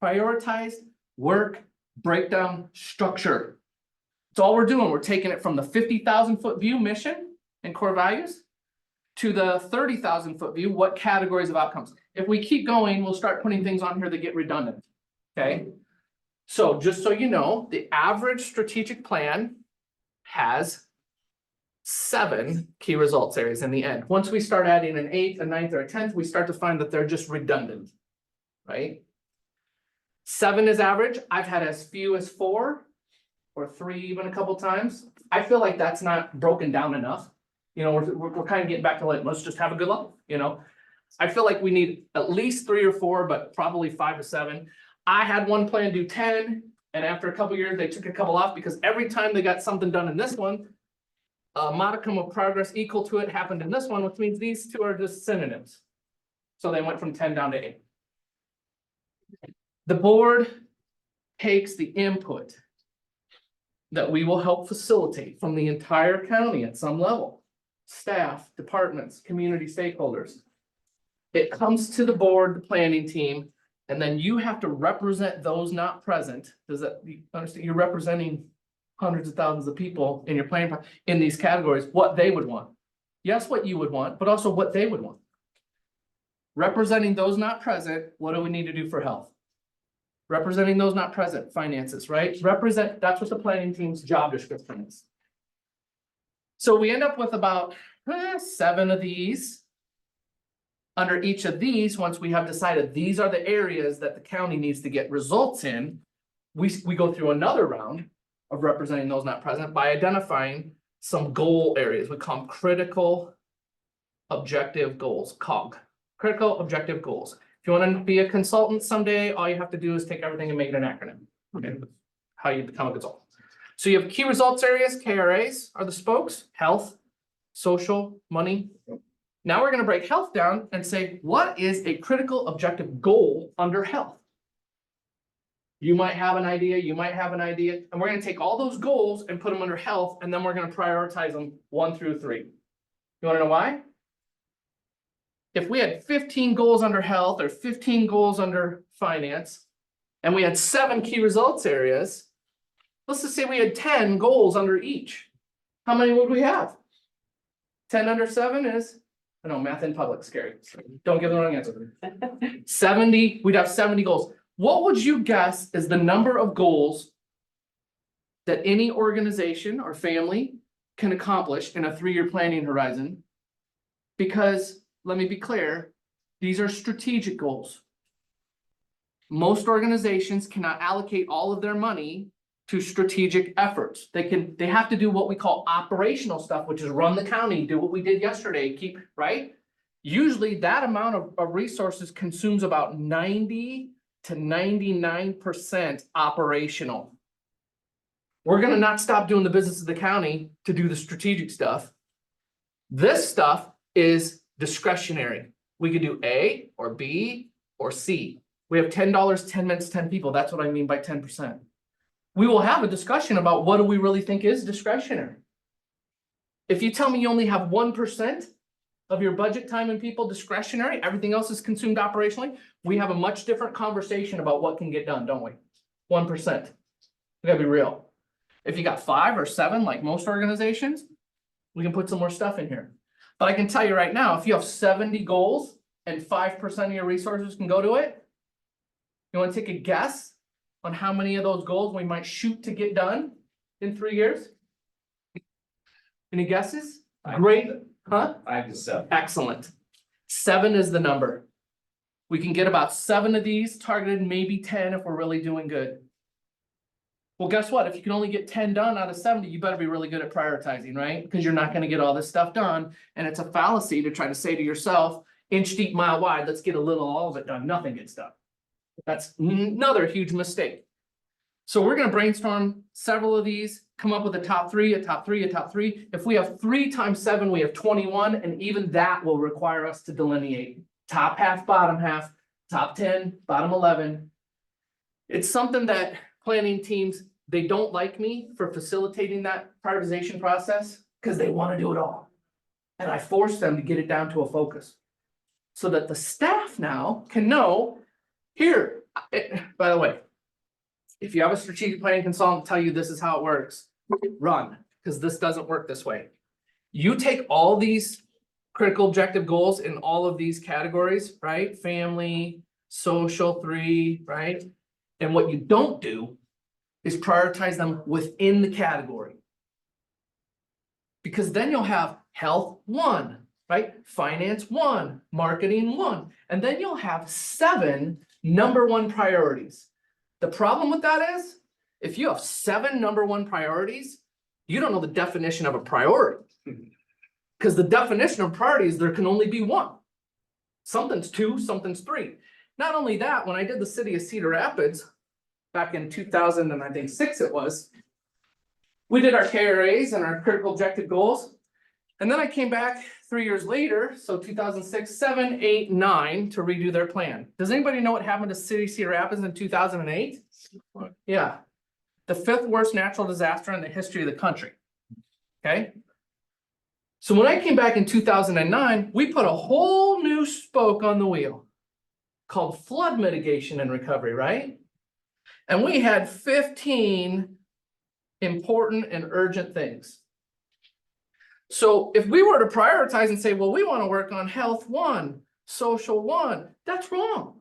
prioritized work breakdown structure. That's all we're doing. We're taking it from the 50,000 foot view mission and core values to the 30,000 foot view, what categories of outcomes. If we keep going, we'll start putting things on here that get redundant. Okay. So just so you know, the average strategic plan has 7 key results areas in the end. Once we start adding an 8th, a 9th, or a 10th, we start to find that they're just redundant, right? 7 is average. I've had as few as 4 or 3 even a couple times. I feel like that's not broken down enough. You know, we're kind of getting back to like, let's just have a good life, you know? I feel like we need at least 3 or 4, but probably 5 to 7. I had one plan do 10, and after a couple of years, they took a couple off because every time they got something done in this one, a modicum of progress equal to it happened in this one, which means these two are just synonyms. So they went from 10 down to 8. The board takes the input that we will help facilitate from the entire county at some level. Staff, departments, community stakeholders. It comes to the board, the planning team, and then you have to represent those not present. Does that, you understand? You're representing hundreds of thousands of people in your planning in these categories, what they would want. Yes, what you would want, but also what they would want. Representing those not present, what do we need to do for health? Representing those not present, finances, right? Represent, that's what the planning team's job description is. So we end up with about 7 of these. Under each of these, once we have decided these are the areas that the county needs to get results in, we go through another round of representing those not present by identifying some goal areas. We call them critical objective goals, COG, critical objective goals. If you want to be a consultant someday, all you have to do is take everything and make it an acronym. Okay, how you become a consultant. So you have key results areas, KRAs are the spokes, health, social, money. Now we're going to break health down and say, what is a critical objective goal under health? You might have an idea, you might have an idea, and we're going to take all those goals and put them under health, and then we're going to prioritize them 1 through 3. You want to know why? If we had 15 goals under health or 15 goals under finance, and we had 7 key results areas, let's just say we had 10 goals under each. How many would we have? 10 under 7 is, I know, math in public, scary. So don't give the wrong answer. 70, we'd have 70 goals. What would you guess is the number of goals that any organization or family can accomplish in a 3-year planning horizon? Because, let me be clear, these are strategic goals. Most organizations cannot allocate all of their money to strategic efforts. They have to do what we call operational stuff, which is run the county, do what we did yesterday, keep, right? Usually that amount of resources consumes about 90 to 99% operational. We're gonna not stop doing the business of the county to do the strategic stuff. This stuff is discretionary. We could do A or B or C. We have $10, 10 minutes, 10 people. That's what I mean by 10%. We will have a discussion about what do we really think is discretionary. If you tell me you only have 1%, of your budget time and people discretionary, everything else is consumed operationally, we have a much different conversation about what can get done, don't we? 1%. We gotta be real. If you got 5 or 7, like most organizations, we can put some more stuff in here. But I can tell you right now, if you have 70 goals and 5% of your resources can go to it, you wanna take a guess on how many of those goals we might shoot to get done in 3 years? Any guesses? Great, huh? 5 to 7. Excellent. 7 is the number. We can get about 7 of these targeted, maybe 10 if we're really doing good. Well, guess what? If you can only get 10 done out of 70, you better be really good at prioritizing, right? Because you're not gonna get all this stuff done. And it's a fallacy to try to say to yourself, inch deep, mile wide, let's get a little, all of it done. Nothing gets done. That's another huge mistake. So we're gonna brainstorm several of these, come up with a top 3, a top 3, a top 3. If we have 3 times 7, we have 21, and even that will require us to delineate top half, bottom half, top 10, bottom 11. It's something that planning teams, they don't like me for facilitating that prioritization process because they want to do it all. And I force them to get it down to a focus so that the staff now can know here, by the way, if you have a strategic planning consultant tell you this is how it works, run, because this doesn't work this way. You take all these critical objective goals in all of these categories, right? Family, social 3, right? And what you don't do is prioritize them within the category. Because then you'll have health 1, right? Finance 1, marketing 1, and then you'll have 7 number 1 priorities. The problem with that is, if you have 7 number 1 priorities, you don't know the definition of a priority. Because the definition of priority is there can only be 1. Something's 2, something's 3. Not only that, when I did the city of Cedar Rapids back in 2006 it was, we did our KRAs and our critical objective goals. And then I came back 3 years later, so 2006, 7, 8, 9 to redo their plan. Does anybody know what happened to City of Cedar Rapids in 2008? Yeah, the 5th worst natural disaster in the history of the country. Okay. So when I came back in 2009, we put a whole new spoke on the wheel called flood mitigation and recovery, right? And we had 15 important and urgent things. So if we were to prioritize and say, well, we want to work on health 1, social 1, that's wrong.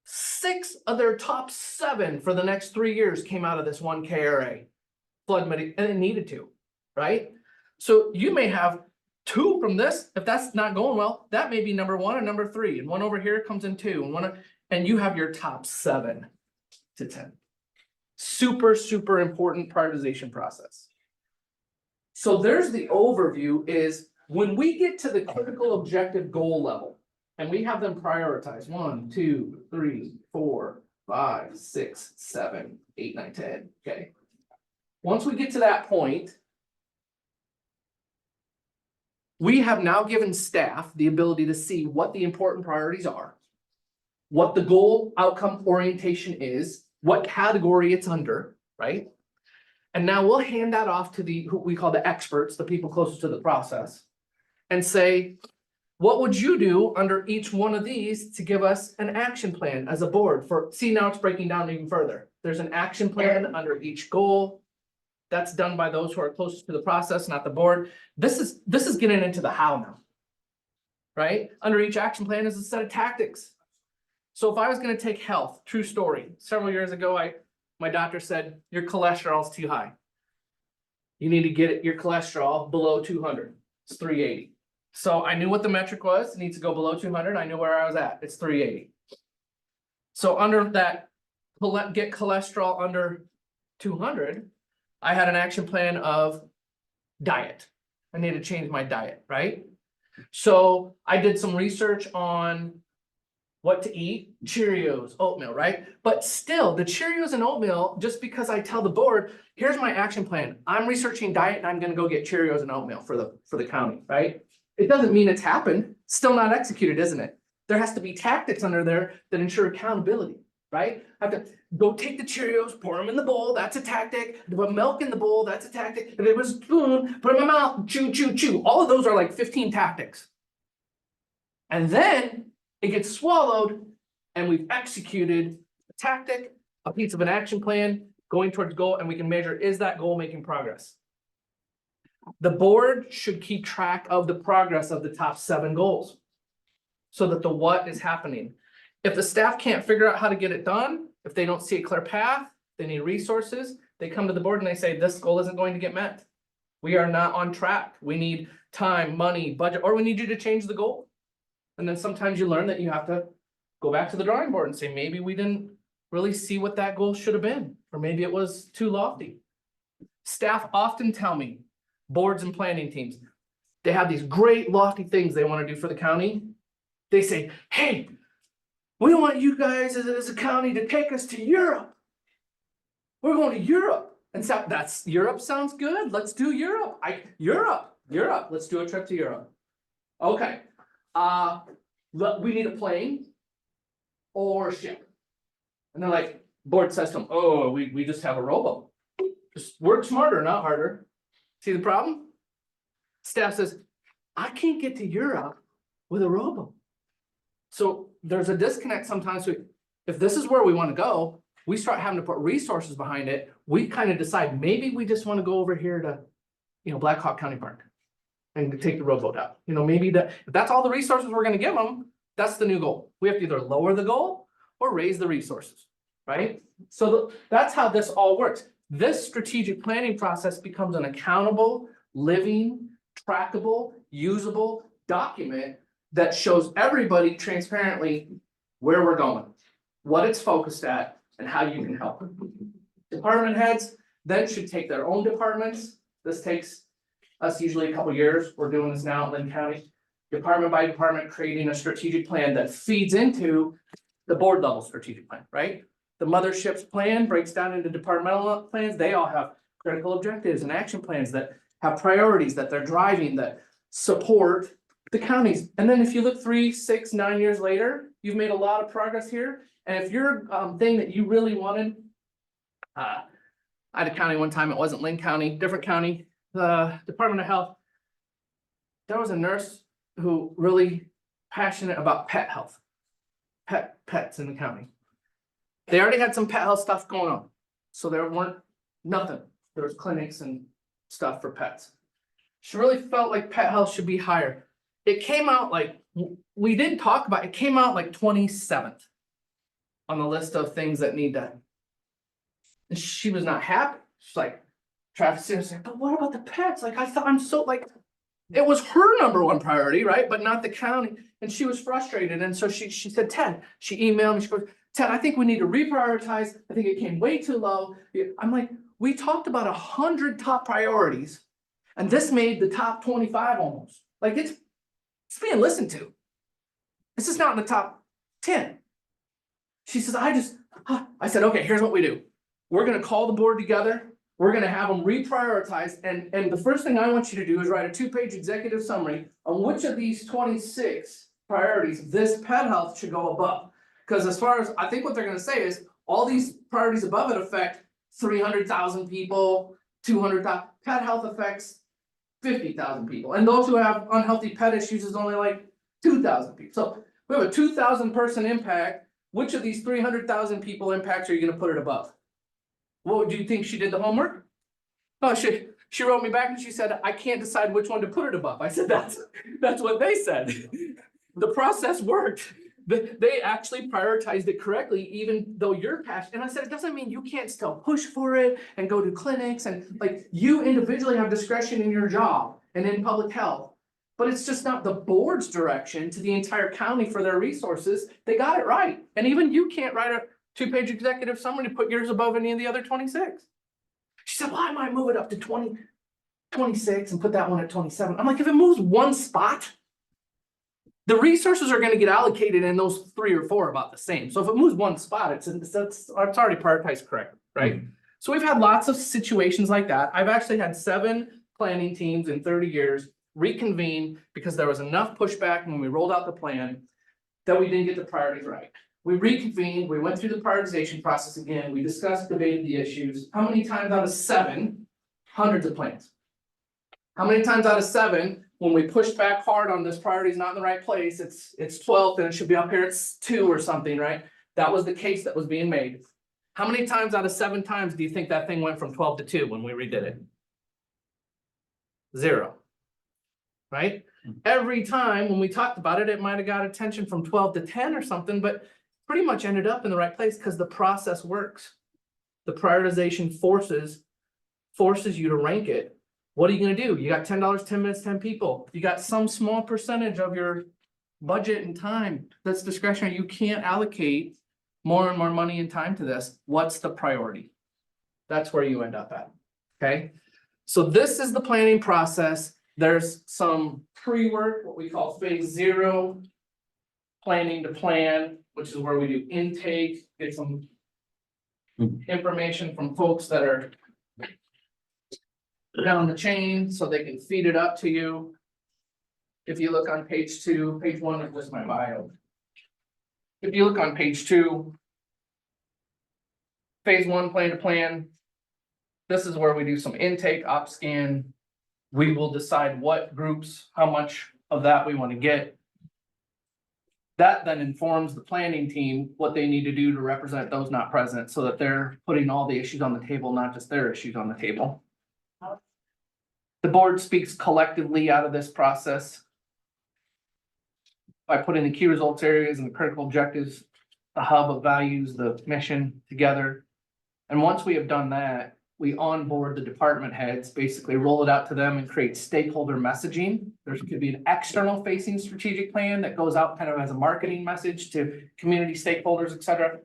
6 of their top 7 for the next 3 years came out of this one KRA, flood mitigation, and it needed to, right? So you may have 2 from this, if that's not going well, that may be number 1 and number 3, and 1 over here comes in 2, and 1, and you have your top 7 to 10. Super, super important prioritization process. So there's the overview is when we get to the critical objective goal level and we have them prioritize 1, 2, 3, 4, 5, 6, 7, 8, 9, 10. Okay. Once we get to that point, we have now given staff the ability to see what the important priorities are, what the goal outcome orientation is, what category it's under, right? And now we'll hand that off to who we call the experts, the people closest to the process, and say, what would you do under each one of these to give us an action plan as a board for, see, now it's breaking down even further. There's an action plan under each goal. That's done by those who are closest to the process, not the board. This is getting into the how now, right? Under each action plan is a set of tactics. So if I was going to take health, true story, several years ago, my doctor said, your cholesterol is too high. You need to get your cholesterol below 200. It's 380. So I knew what the metric was. It needs to go below 200. I knew where I was at. It's 380. So under that, get cholesterol under 200, I had an action plan of diet. I need to change my diet, right? So I did some research on what to eat, Cheerios, oatmeal, right? But still, the Cheerios and oatmeal, just because I tell the board, here's my action plan. I'm researching diet and I'm gonna go get Cheerios and oatmeal for the county, right? It doesn't mean it's happened, still not executed, isn't it? There has to be tactics under there that ensure accountability. right? I have to go take the Cheerios, pour them in the bowl, that's a tactic. Put milk in the bowl, that's a tactic. If it was a spoon, put it in my mouth, chew, chew, chew. All of those are like 15 tactics. And then it gets swallowed and we've executed a tactic, a piece of an action plan going towards goal, and we can measure, is that goal making progress? The board should keep track of the progress of the top 7 goals so that the what is happening. If the staff can't figure out how to get it done, if they don't see a clear path, they need resources, they come to the board and they say, this goal isn't going to get met. We are not on track. We need time, money, budget, or we need you to change the goal. And then sometimes you learn that you have to go back to the drawing board and say, maybe we didn't really see what that goal should have been, or maybe it was too lofty. Staff often tell me, boards and planning teams, they have these great lofty things they want to do for the county. They say, hey, we want you guys as a county to take us to Europe. We're going to Europe. And so that's Europe sounds good. Let's do Europe. Europe. Let's do a trip to Europe. Okay. We need a plane or a ship. And they're like, board says to them, oh, we just have a rowboat. Just work smarter, not harder. See the problem? Staff says, I can't get to Europe with a rowboat. So there's a disconnect sometimes. If this is where we want to go, we start having to put resources behind it. We kind of decide, maybe we just want to go over here to, Black Hawk County Park and take the rowboat out. Maybe if that's all the resources we're going to give them, that's the new goal. We have to either lower the goal or raise the resources, right? So that's how this all works. This strategic planning process becomes an accountable, living, trackable, usable document that shows everybody transparently where we're going, what it's focused at, and how you can help. Department heads then should take their own departments. This takes us usually a couple years. We're doing this now in Lynn County. Department by department, creating a strategic plan that feeds into the board level strategic plan, right? The mothership's plan breaks down into departmental plans. They all have critical objectives and action plans that have priorities that they're driving that support the counties. And then if you look 3, 6, 9 years later, you've made a lot of progress here. And if your thing that you really wanted, I had a county one time, it wasn't Lynn County, different county, the Department of Health. There was a nurse who really passionate about pet health, pets in the county. They already had some pet health stuff going on. So there weren't nothing. There was clinics and stuff for pets. She really felt like pet health should be higher. It came out like, we didn't talk about, it came out like 27th on the list of things that need done. And she was not happy. She's like, Travis was like, but what about the pets? Like, I thought I'm so like, it was her number 1 priority, right? But not the county. And she was frustrated. And so she said, Ted, she emailed me, she goes, Ted, I think we need to reprioritize. I think it came way too low. I'm like, we talked about 100 top priorities and this made the top 25 almost. Like it's being listened to. This is not in the top 10. She says, I said, okay, here's what we do. We're going to call the board together. We're going to have them reprioritize. And the first thing I want you to do is write a 2-page executive summary on which of these 26 priorities this pet health should go above. Because as far as I think what they're going to say is all these priorities above it affect 300,000 people, 200,000. Pet health affects 50,000 people. And those who have unhealthy pet issues is only like 2,000 people. So we have a 2,000 person impact. Which of these 300,000 people impacts are you going to put it above? What do you think she did the homework? Oh, she wrote me back and she said, I can't decide which one to put it above. I said, that's what they said. The process worked. They actually prioritized it correctly, even though you're passionate. And I said, it doesn't mean you can't still push for it and go to clinics and like you individually have discretion in your job and in public health. But it's just not the board's direction to the entire county for their resources. They got it right. And even you can't write a 2-page executive summary to put yours above any of the other 26. She said, well, I might move it up to 26 and put that one at 27. I'm like, if it moves 1 spot, the resources are going to get allocated in those 3 or 4 about the same. So if it moves 1 spot, it's already prioritized correctly, right? Mm-hmm. So we've had lots of situations like that. I've actually had 7 planning teams in 30 years reconvene because there was enough pushback when we rolled out the plan that we didn't get the priorities right. we reconvened, we went through the prioritization process again, we discussed, debated the issues. How many times out of 7, hundreds of plans? How many times out of 7, when we pushed back hard on this priority is not in the right place, it's 12th and it should be up here, it's 2 or something, right? That was the case that was being made. How many times out of 7 times do you think that thing went from 12 to 2 when we redid it? 0. Right? Every time when we talked about it, it might have got attention from 12 to 10 or something, but pretty much ended up in the right place because the process works. The prioritization forces you to rank it. What are you gonna do? You got $10, 10 minutes, 10 people. You got some small percentage of your budget and time that's discretionary. You can't allocate more and more money and time to this. What's the priority? That's where you end up at, okay? So this is the planning process. There's some pre-work, what we call phase 0, planning to plan, which is where we do intake, get some information from folks that are down the chain so they can feed it up to you. If you look on page 2, page 1 is just my bio. If you look on page 2, phase 1, plan to plan. This is where we do some intake, op scan. We will decide what groups, how much of that we want to get. That then informs the planning team what they need to do to represent those not present so that they're putting all the issues on the table, not just their issues on the table. The board speaks collectively out of this process by putting the key results areas and the critical objectives, the hub of values, the mission together. And once we have done that, we onboard the department heads, basically roll it out to them and create stakeholder messaging. There could be an external facing strategic plan that goes out kind of as a marketing message to community stakeholders, et cetera.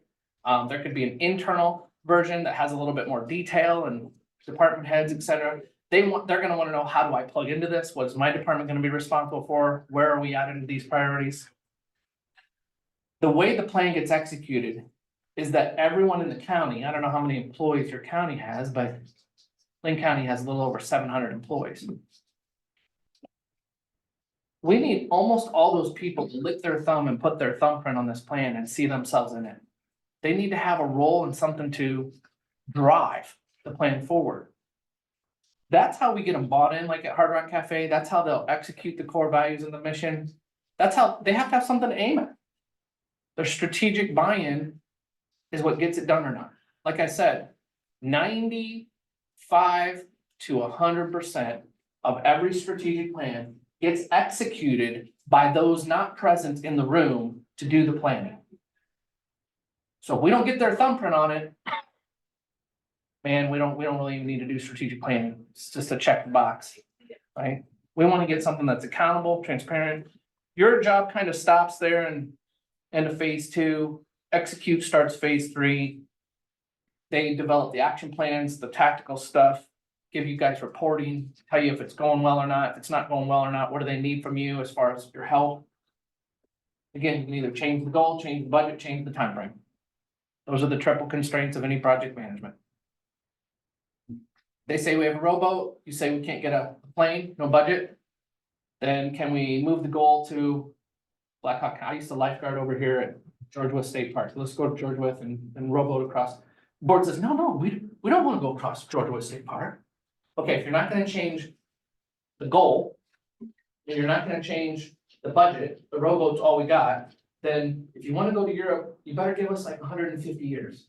There could be an internal version that has a little bit more detail and department heads, et cetera. They're gonna wanna know, how do I plug into this? What is my department gonna be responsible for? Where are we at into these priorities? The way the plan gets executed is that everyone in the county, I don't know how many employees your county has, but Lynn County has a little over 700 employees. We need almost all those people to lick their thumb and put their thumbprint on this plan and see themselves in it. They need to have a role and something to drive the plan forward. That's how we get them bought in, like at Hard Rock Cafe. That's how they'll execute the core values of the mission. That's how they have to have something to aim at. Their strategic buy-in is what gets it done or not. Like I said, 95 to 100% of every strategic plan gets executed by those not present in the room to do the planning. So if we don't get their thumbprint on it, man, we don't really even need to do strategic planning. It's just a check the box, right? We want to get something that's accountable, transparent. Your job kind of stops there and end of phase 2, execute starts phase 3. They develop the action plans, the tactical stuff, give you guys reporting, tell you if it's going well or not, if it's not going well or not, what do they need from you as far as your help. Again, you can either change the goal, change the budget, change the time frame. Those are the triple constraints of any project management. They say we have a rowboat, you say we can't get a plane, no budget. Then can we move the goal to Blackhawk? I used to lifeguard over here at George West State Park. Let's go to George West and rowboat across. Board says, no, we don't want to go across George West State Park. Okay, if you're not gonna change the goal, and you're not gonna change the budget, the rowboat's all we got, then if you wanna go to Europe, you better give us like 150 years.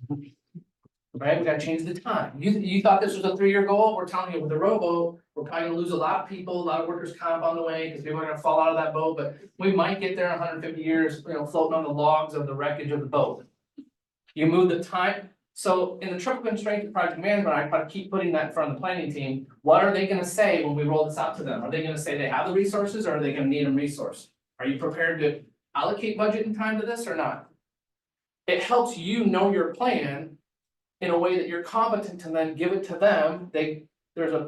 Right, we gotta change the time. You thought this was a 3-year goal? We're telling you with the rowboat, we're probably gonna lose a lot of people, a lot of workers' comp on the way, because people are gonna fall out of that boat, but we might get there in 150 years, floating on the logs of the wreckage of the boat. You move the time, so in the triple constraint of project management, I gotta keep putting that in front of the planning team. What are they gonna say when we roll this out to them? Are they gonna say they have the resources, or are they gonna need them resourced? Are you prepared to allocate budget and time to this or not? It helps you know your plan in a way that you're competent to then give it to them. There's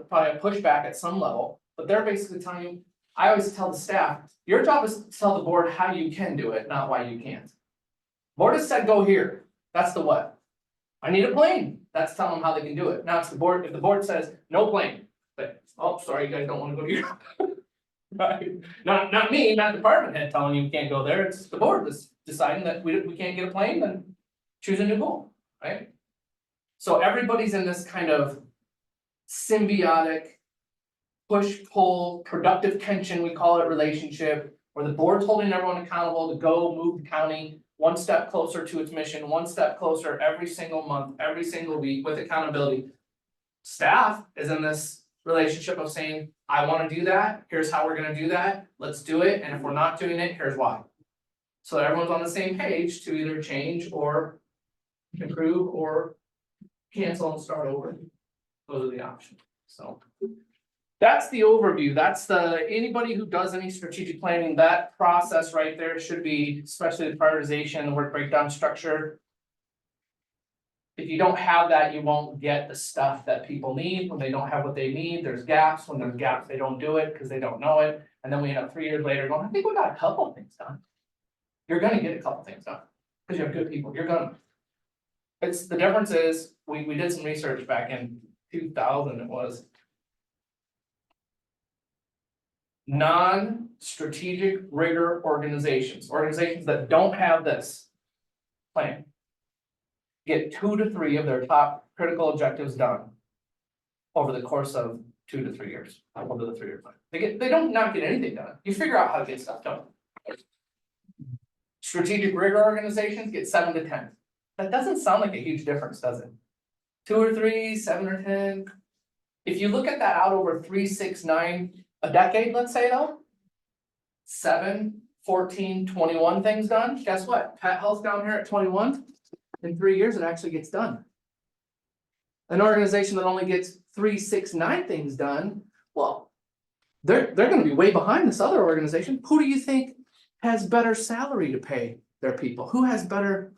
probably a pushback at some level, but they're basically telling you, I always tell the staff, your job is to tell the board how you can do it, not why you can't. Board has said, go here. That's the what. I need a plane. That's telling them how they can do it. Now it's the board. If the board says no plane, but oh, sorry, you guys don't want to go to Europe. Right? Not me, not department head telling you can't go there. It's the board that's deciding that we can't get a plane, then choose a new goal, right? So everybody's in this kind of symbiotic push-pull, productive tension, we call it, relationship, where the board's holding everyone accountable to go move the county one step closer to its mission, one step closer every single month, every single week with accountability. Staff is in this relationship of saying, I wanna do that, here's how we're gonna do that, let's do it, and if we're not doing it, here's why. So everyone's on the same page to either change or improve or cancel and start over. Those are the options, so. That's the overview, that's anybody who does any strategic planning, that process right there should be, especially the prioritization, the work breakdown structure. If you don't have that, you won't get the stuff that people need. When they don't have what they need, there's gaps. When there's gaps, they don't do it because they don't know it. And then we end up 3 years later going, I think we got a couple of things done. You're gonna get a couple things done because you have good people. You're gonna. The difference is, we did some research back in 2000, it was. Non-strategic rigor organizations that don't have this plan, get 2 to 3 of their top critical objectives done over the course of 2 to 3 years, over the 3-year plan. They don't not get anything done. You figure out how to get stuff done. Strategic rigor organizations get 7 to 10. That doesn't sound like a huge difference, does it? 2 or 3, 7 or 10. If you look at that out over 3, 6, 9, a decade, let's say though. 7, 14, 21 things done. Guess what? Pet health down here at 21. In 3 years, it actually gets done. An organization that only gets 3, 6, 9 things done, well, they're gonna be way behind this other organization. Who do you think has better salary to pay their people? Who has better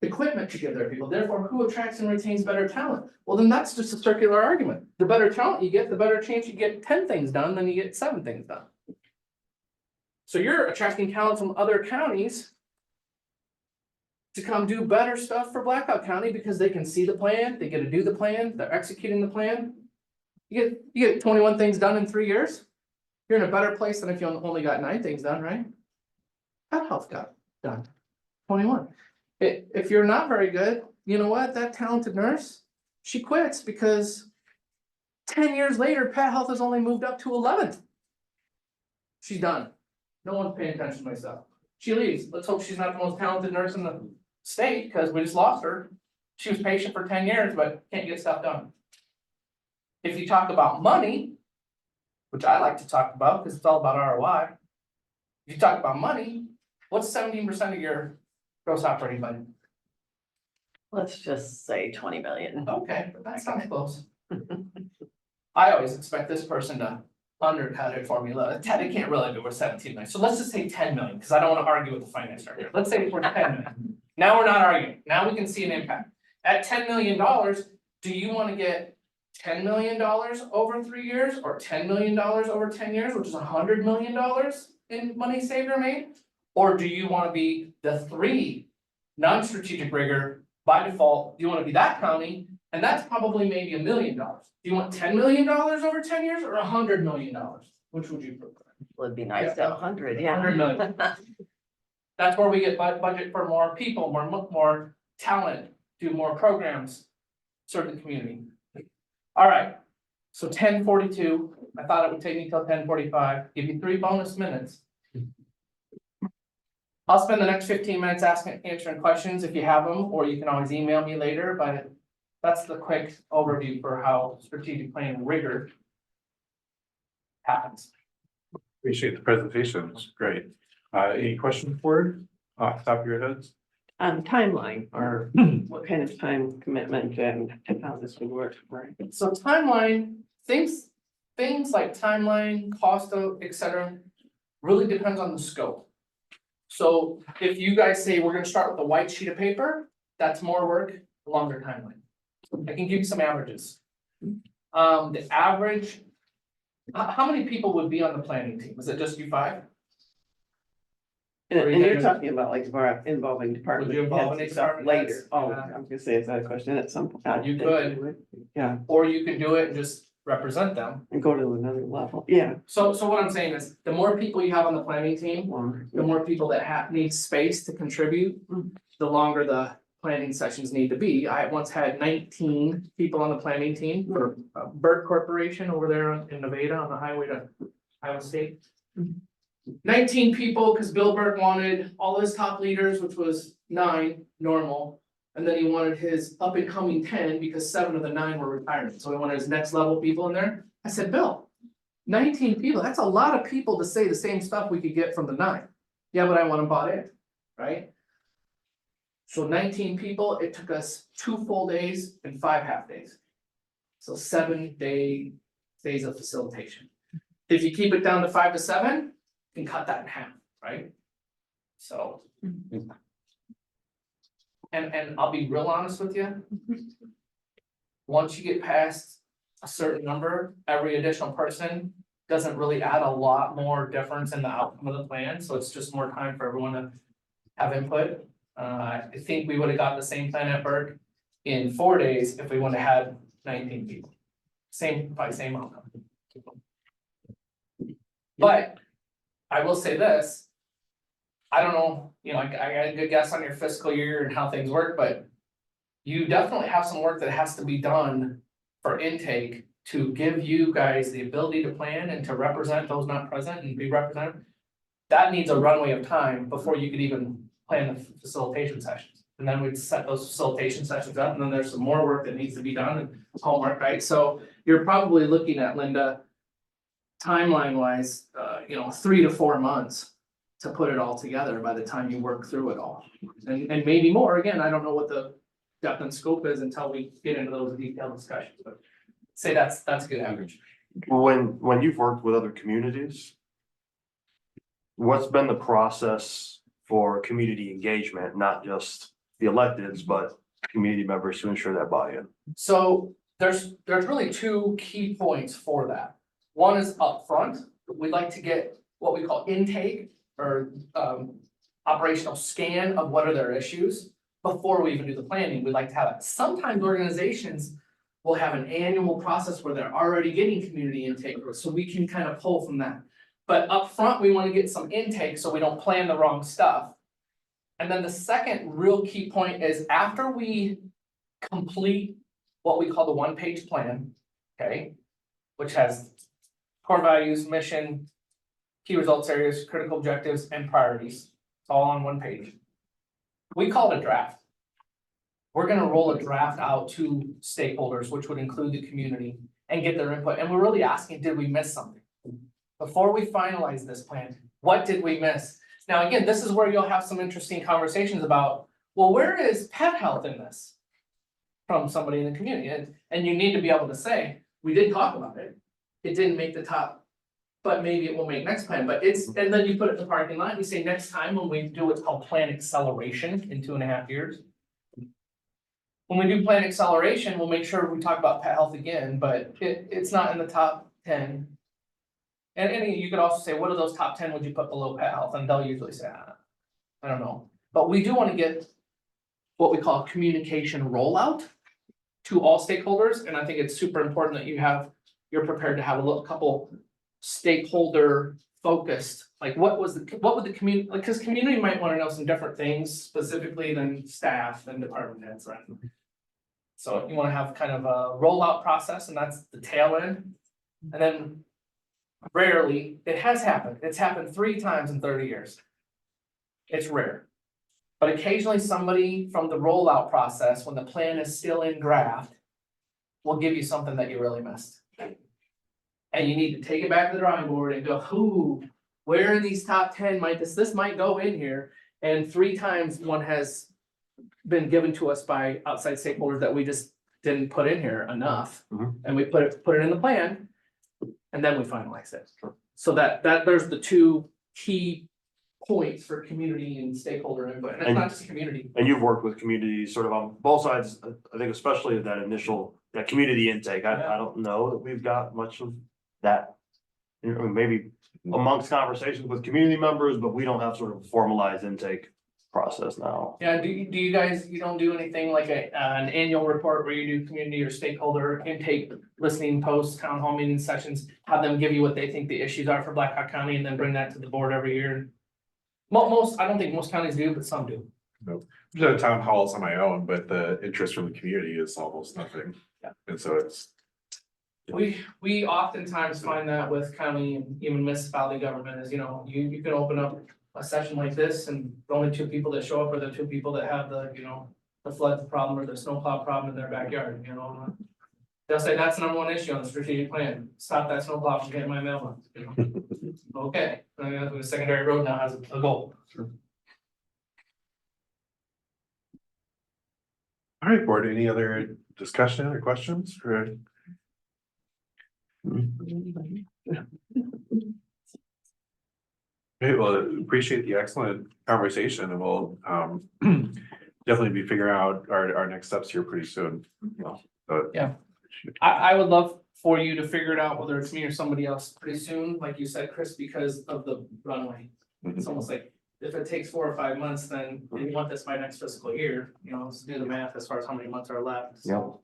equipment to give their people? Therefore, who attracts and retains better talent? Well, then that's just a circular argument. The better talent you get, the better chance you get 10 things done than you get 7 things done. So you're attracting talent from other counties to come do better stuff for Blackhawk County because they can see the plan, they get to do the plan, they're executing the plan. You get 21 things done in 3 years. You're in a better place than if you only got 9 things done, right? Pet health got done, 21. If you're not very good, you know what, that talented nurse, she quits because 10 years later, pet health has only moved up to 11th. She's done. No one's paying attention to my stuff. She leaves. Let's hope she's not the most talented nurse in the state because we just lost her. She was patient for 10 years, but can't get stuff done. If you talk about money, which I like to talk about because it's all about ROI. If you talk about money, what's 17% of your gross operating budget? Let's just say 20 million. Okay, that sounds close. I always expect this person to undercut it for me. Look, Ted can't really do, we're 17 million. So let's just say 10 million, because I don't want to argue with the finance director. Let's say we're 10 million. Now we're not arguing. Now we can see an impact. At $10 million, do you want to get $10 million over 3 years or $10 million over 10 years, which is $100 million in money saved or made? Or do you want to be the 3 non-strategic rigor by default? Do you want to be that county? And that's probably maybe $1 million. Do you want $10 million over 10 years or $100 million? Which would you prefer? Would be nice to 100, yeah. 100 million. That's where we get budget for more people, more talent, do more programs, serve the community. All right, so 10:42. I thought it would take me till 10:45. Give you 3 bonus minutes. I'll spend the next 15 minutes answering questions if you have them, or you can always email me later, but that's the quick overview for how strategic planning rigor happens. Appreciate the presentation. It's great. Any questions for it off the top of your heads? Timeline or what kind of time commitment and how this would work, right? So timeline, things like timeline, cost of, et cetera, really depends on the scope. So if you guys say we're gonna start with a white sheet of paper, that's more work, longer timeline. I can give you some averages. The average, how many people would be on the planning team? Is it just you 5? And you're talking about like involving department Would you involve heads any and stuff department heads? later. Oh, I'm gonna say, is that a question at some point? You could. Yeah, Or you can do it and just represent them. And go to another level, yeah. So what I'm saying is, the more people you have on the planning team, Longer. the more people that need space to contribute, the longer the planning sessions need to be. I once had 19 people on the planning team for Burt Corporation over there in Nevada on the highway to Iowa State. 19 people, because Bill Burke wanted all his top leaders, which was 9 normal. And then he wanted his up and coming 10 because 7 of the 9 were retiring. So he wanted his next level people in there. I said, Bill, 19 people, that's a lot of people to say the same stuff we could get from the 9. Yeah, but I want them bought in, right? So 19 people, it took us 2 full days and 5 half days. So 7 days of facilitation. If you keep it down to 5 to 7, you can cut that in half, right? So. And I'll be real honest with you. Once you get past a certain number, every additional person doesn't really add a lot more difference in the outcome of the plan, so it's just more time for everyone to have input. I think we would have got the same plan at Burke in 4 days if we would have had 19 people. Same outcome. But I will say this. I don't know, I got a good guess on your fiscal year and how things work, but you definitely have some work that has to be done for intake to give you guys the ability to plan and to represent those not present and be represented. That needs a runway of time before you could even plan the facilitation sessions. And then we'd set those facilitation sessions up, and then there's some more work that needs to be done and homework, right? So you're probably looking at, Linda, timeline wise, 3 to 4 months to put it all together by the time you work through it all. And maybe more, again, I don't know what the depth and scope is until we get into those detailed discussions, but say that's a good average. When you've worked with other communities, what's been the process for community engagement, not just the electeds, but community members to ensure that buy-in? So there's really 2 key points for that. One is upfront. We'd like to get what we call intake or operational scan of what are their issues before we even do the planning. We'd like to have it. Sometimes organizations will have an annual process where they're already getting community intake, so we can kind of pull from that. But upfront, we want to get some intake so we don't plan the wrong stuff. And then the second real key point is after we complete what we call the 1-page plan, okay, which has core values, mission, key results areas, critical objectives, and priorities. It's all on 1 page. We call it a draft. We're gonna roll a draft out to stakeholders, which would include the community, and get their input. And we're really asking, did we miss something? Before we finalize this plan, what did we miss? Now, again, this is where you'll have some interesting conversations about, well, where is pet health in this? From somebody in the community, and you need to be able to say, we did talk about it. It didn't make the top, but maybe it will make next plan, but and then you put it in the parking lot, you say next time when we do what's called plan acceleration in 2.5 years. When we do plan acceleration, we'll make sure we talk about pet health again, but it's not in the top 10. And you could also say, what are those top 10 would you put below pet health? And they'll usually say, I don't know. But we do want to get what we call communication rollout to all stakeholders, and I think it's super important that you're prepared to have a couple stakeholder focused, like what would the community, like, because community might want to know some different things specifically than staff and department heads, right? So you want to have kind of a rollout process, and that's the tail end. And then rarely, it has happened. It's happened 3 times in 30 years. It's rare. But occasionally somebody from the rollout process, when the plan is still in draft, will give you something that you really missed. And you need to take it back to the drawing board and go, ooh, where in these top 10 might this might go in here? And 3 times one has been given to us by outside stakeholders that we just didn't put in here enough. And we put it in the plan, and then we finalize it. So that there's the 2 key points for community and stakeholder input, and it's not just community. And you've worked with communities sort of on both sides, I think especially that community intake. I don't know that we've got much of that. Maybe amongst conversations with community members, but we don't have sort of formalized intake process now. Yeah, do you guys, you don't do anything like an annual report where you do community or stakeholder intake, listening posts, town hall meeting sessions, have them give you what they think the issues are for Blackhawk County and then bring that to the board every year? Most, I don't think most counties do, but some do. I've done town halls on my own, but the interest from the community is almost nothing. Yeah. And so it's, We oftentimes find that with county and even municipality government is, you can open up a session like this and the only two people that show up are the two people that have the, the flood problem or the snowplow problem in their backyard, They'll say that's the number one issue on the strategic plan, stop that snowplow from hitting my mailbox, Okay, the secondary road now has a goal. all right, board, any other discussion or questions or? Okay, well, appreciate the excellent conversation and we'll definitely be figuring out our next steps here pretty soon. But Yeah. I would love for you to figure it out, whether it's me or somebody else pretty soon, like you said, Chris, because of the runway. It's almost like if it takes 4 or 5 months, then you want this by next fiscal year, let's do the math as far as how many months are left. So.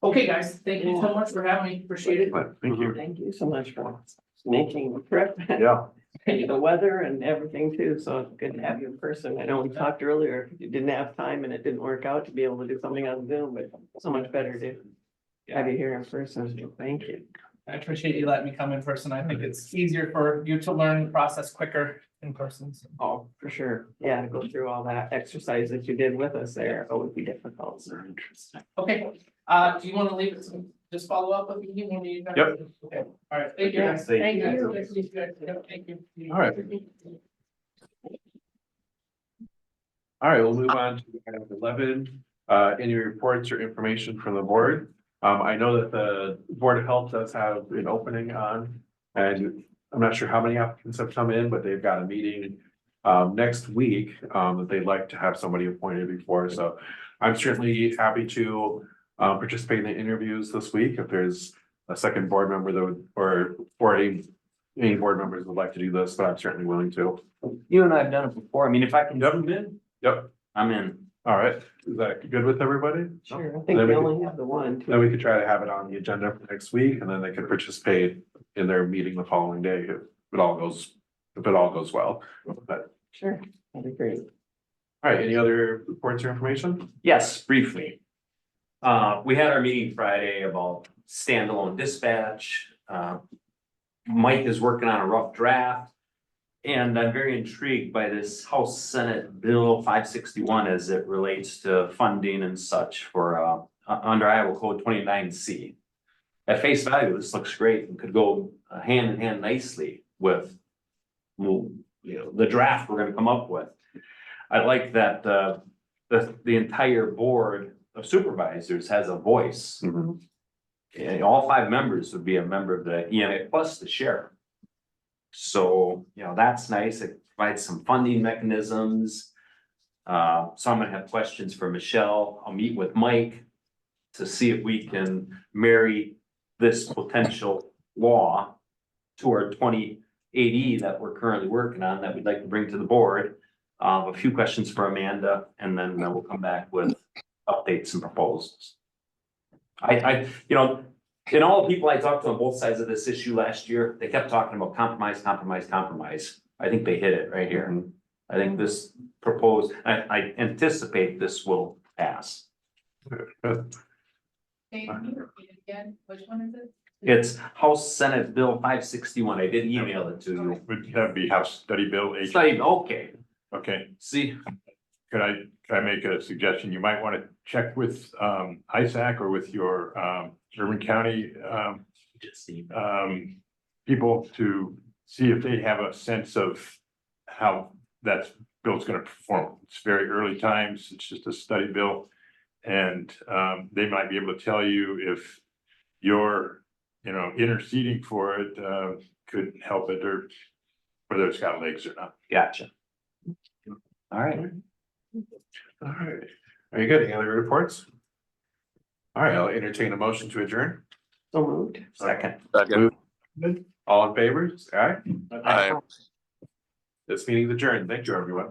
Okay, guys, thank you so much for having me. Appreciate it. Thank you. Thank you so much for making the trip. Yeah. The weather and everything too, so it's good to have you in person. I know we talked earlier, you didn't have time and it didn't work out to be able to do something on Zoom, but so much better to have you here in person. So thank you. I appreciate you letting me come in person. I think it's easier for you to learn the process quicker in person. So. Oh, for sure. Yeah, to go through all that exercise that you did with us there, it would be difficult. So interesting. Okay, do you want to leave it, just follow up with me when you? Yep. Okay, all right, thank you. guys. Thank you. Thank you. All right. All right, we'll move on to item 11, any reports or information from the board. I know that the Board of Health does have an opening on, and I'm not sure how many applicants have come in, but they've got a meeting next week that they'd like to have somebody appointed before. So I'm certainly happy to participate in the interviews this week. If there's a second board member that would, or any board members would like to do this, but I'm certainly willing to. You and I have done it before. I mean, if I can Yep. zoom in, Yep. I'm in. All right. Is that good with everybody? Sure, I think Then we we could- only have the one. Then we could try to have it on the agenda for next week and then they could participate in their meeting the following day if it all goes well. But, Sure, that'd be great. all right, any other reports or information? Yes, briefly. We had our meeting Friday about standalone dispatch. Mike is working on a rough draft. And I'm very intrigued by this House Senate Bill 561 as it relates to funding and such for under Iowa Code 29C. At face value, this looks great and could go hand in hand nicely with the draft we're gonna come up with. I like that the entire board of supervisors has a voice. And all 5 members would be a member of the EMA plus the sheriff. So, that's nice. It provides some funding mechanisms. So I'm gonna have questions for Michelle. I'll meet with Mike to see if we can marry this potential law to our 2080 that we're currently working on that we'd like to bring to the board. A few questions for Amanda, and then we'll come back with updates and proposals. And all the people I talked to on both sides of this issue last year, they kept talking about compromise. I think they hit it right here. I think this proposed, I anticipate this will pass. Again, which one is it? It's House Senate Bill 561. I did email it to you. Would have be House Study Bill It's H. not even, okay, Okay, see, could I make a suggestion? You might want to check with ISAC or with your Sherman County just see. people to see if they have a sense of how that bill's gonna perform. It's very early times, it's just a study bill. And they might be able to tell you if your, interceding for it could help it or whether it's got legs or not. Gotcha. All right. All right, are you good? Any other reports? All right, I'll entertain a motion to adjourn. So moved. Second. All in favor? Aye. Aye. This meeting's adjourned. Thank you, everyone.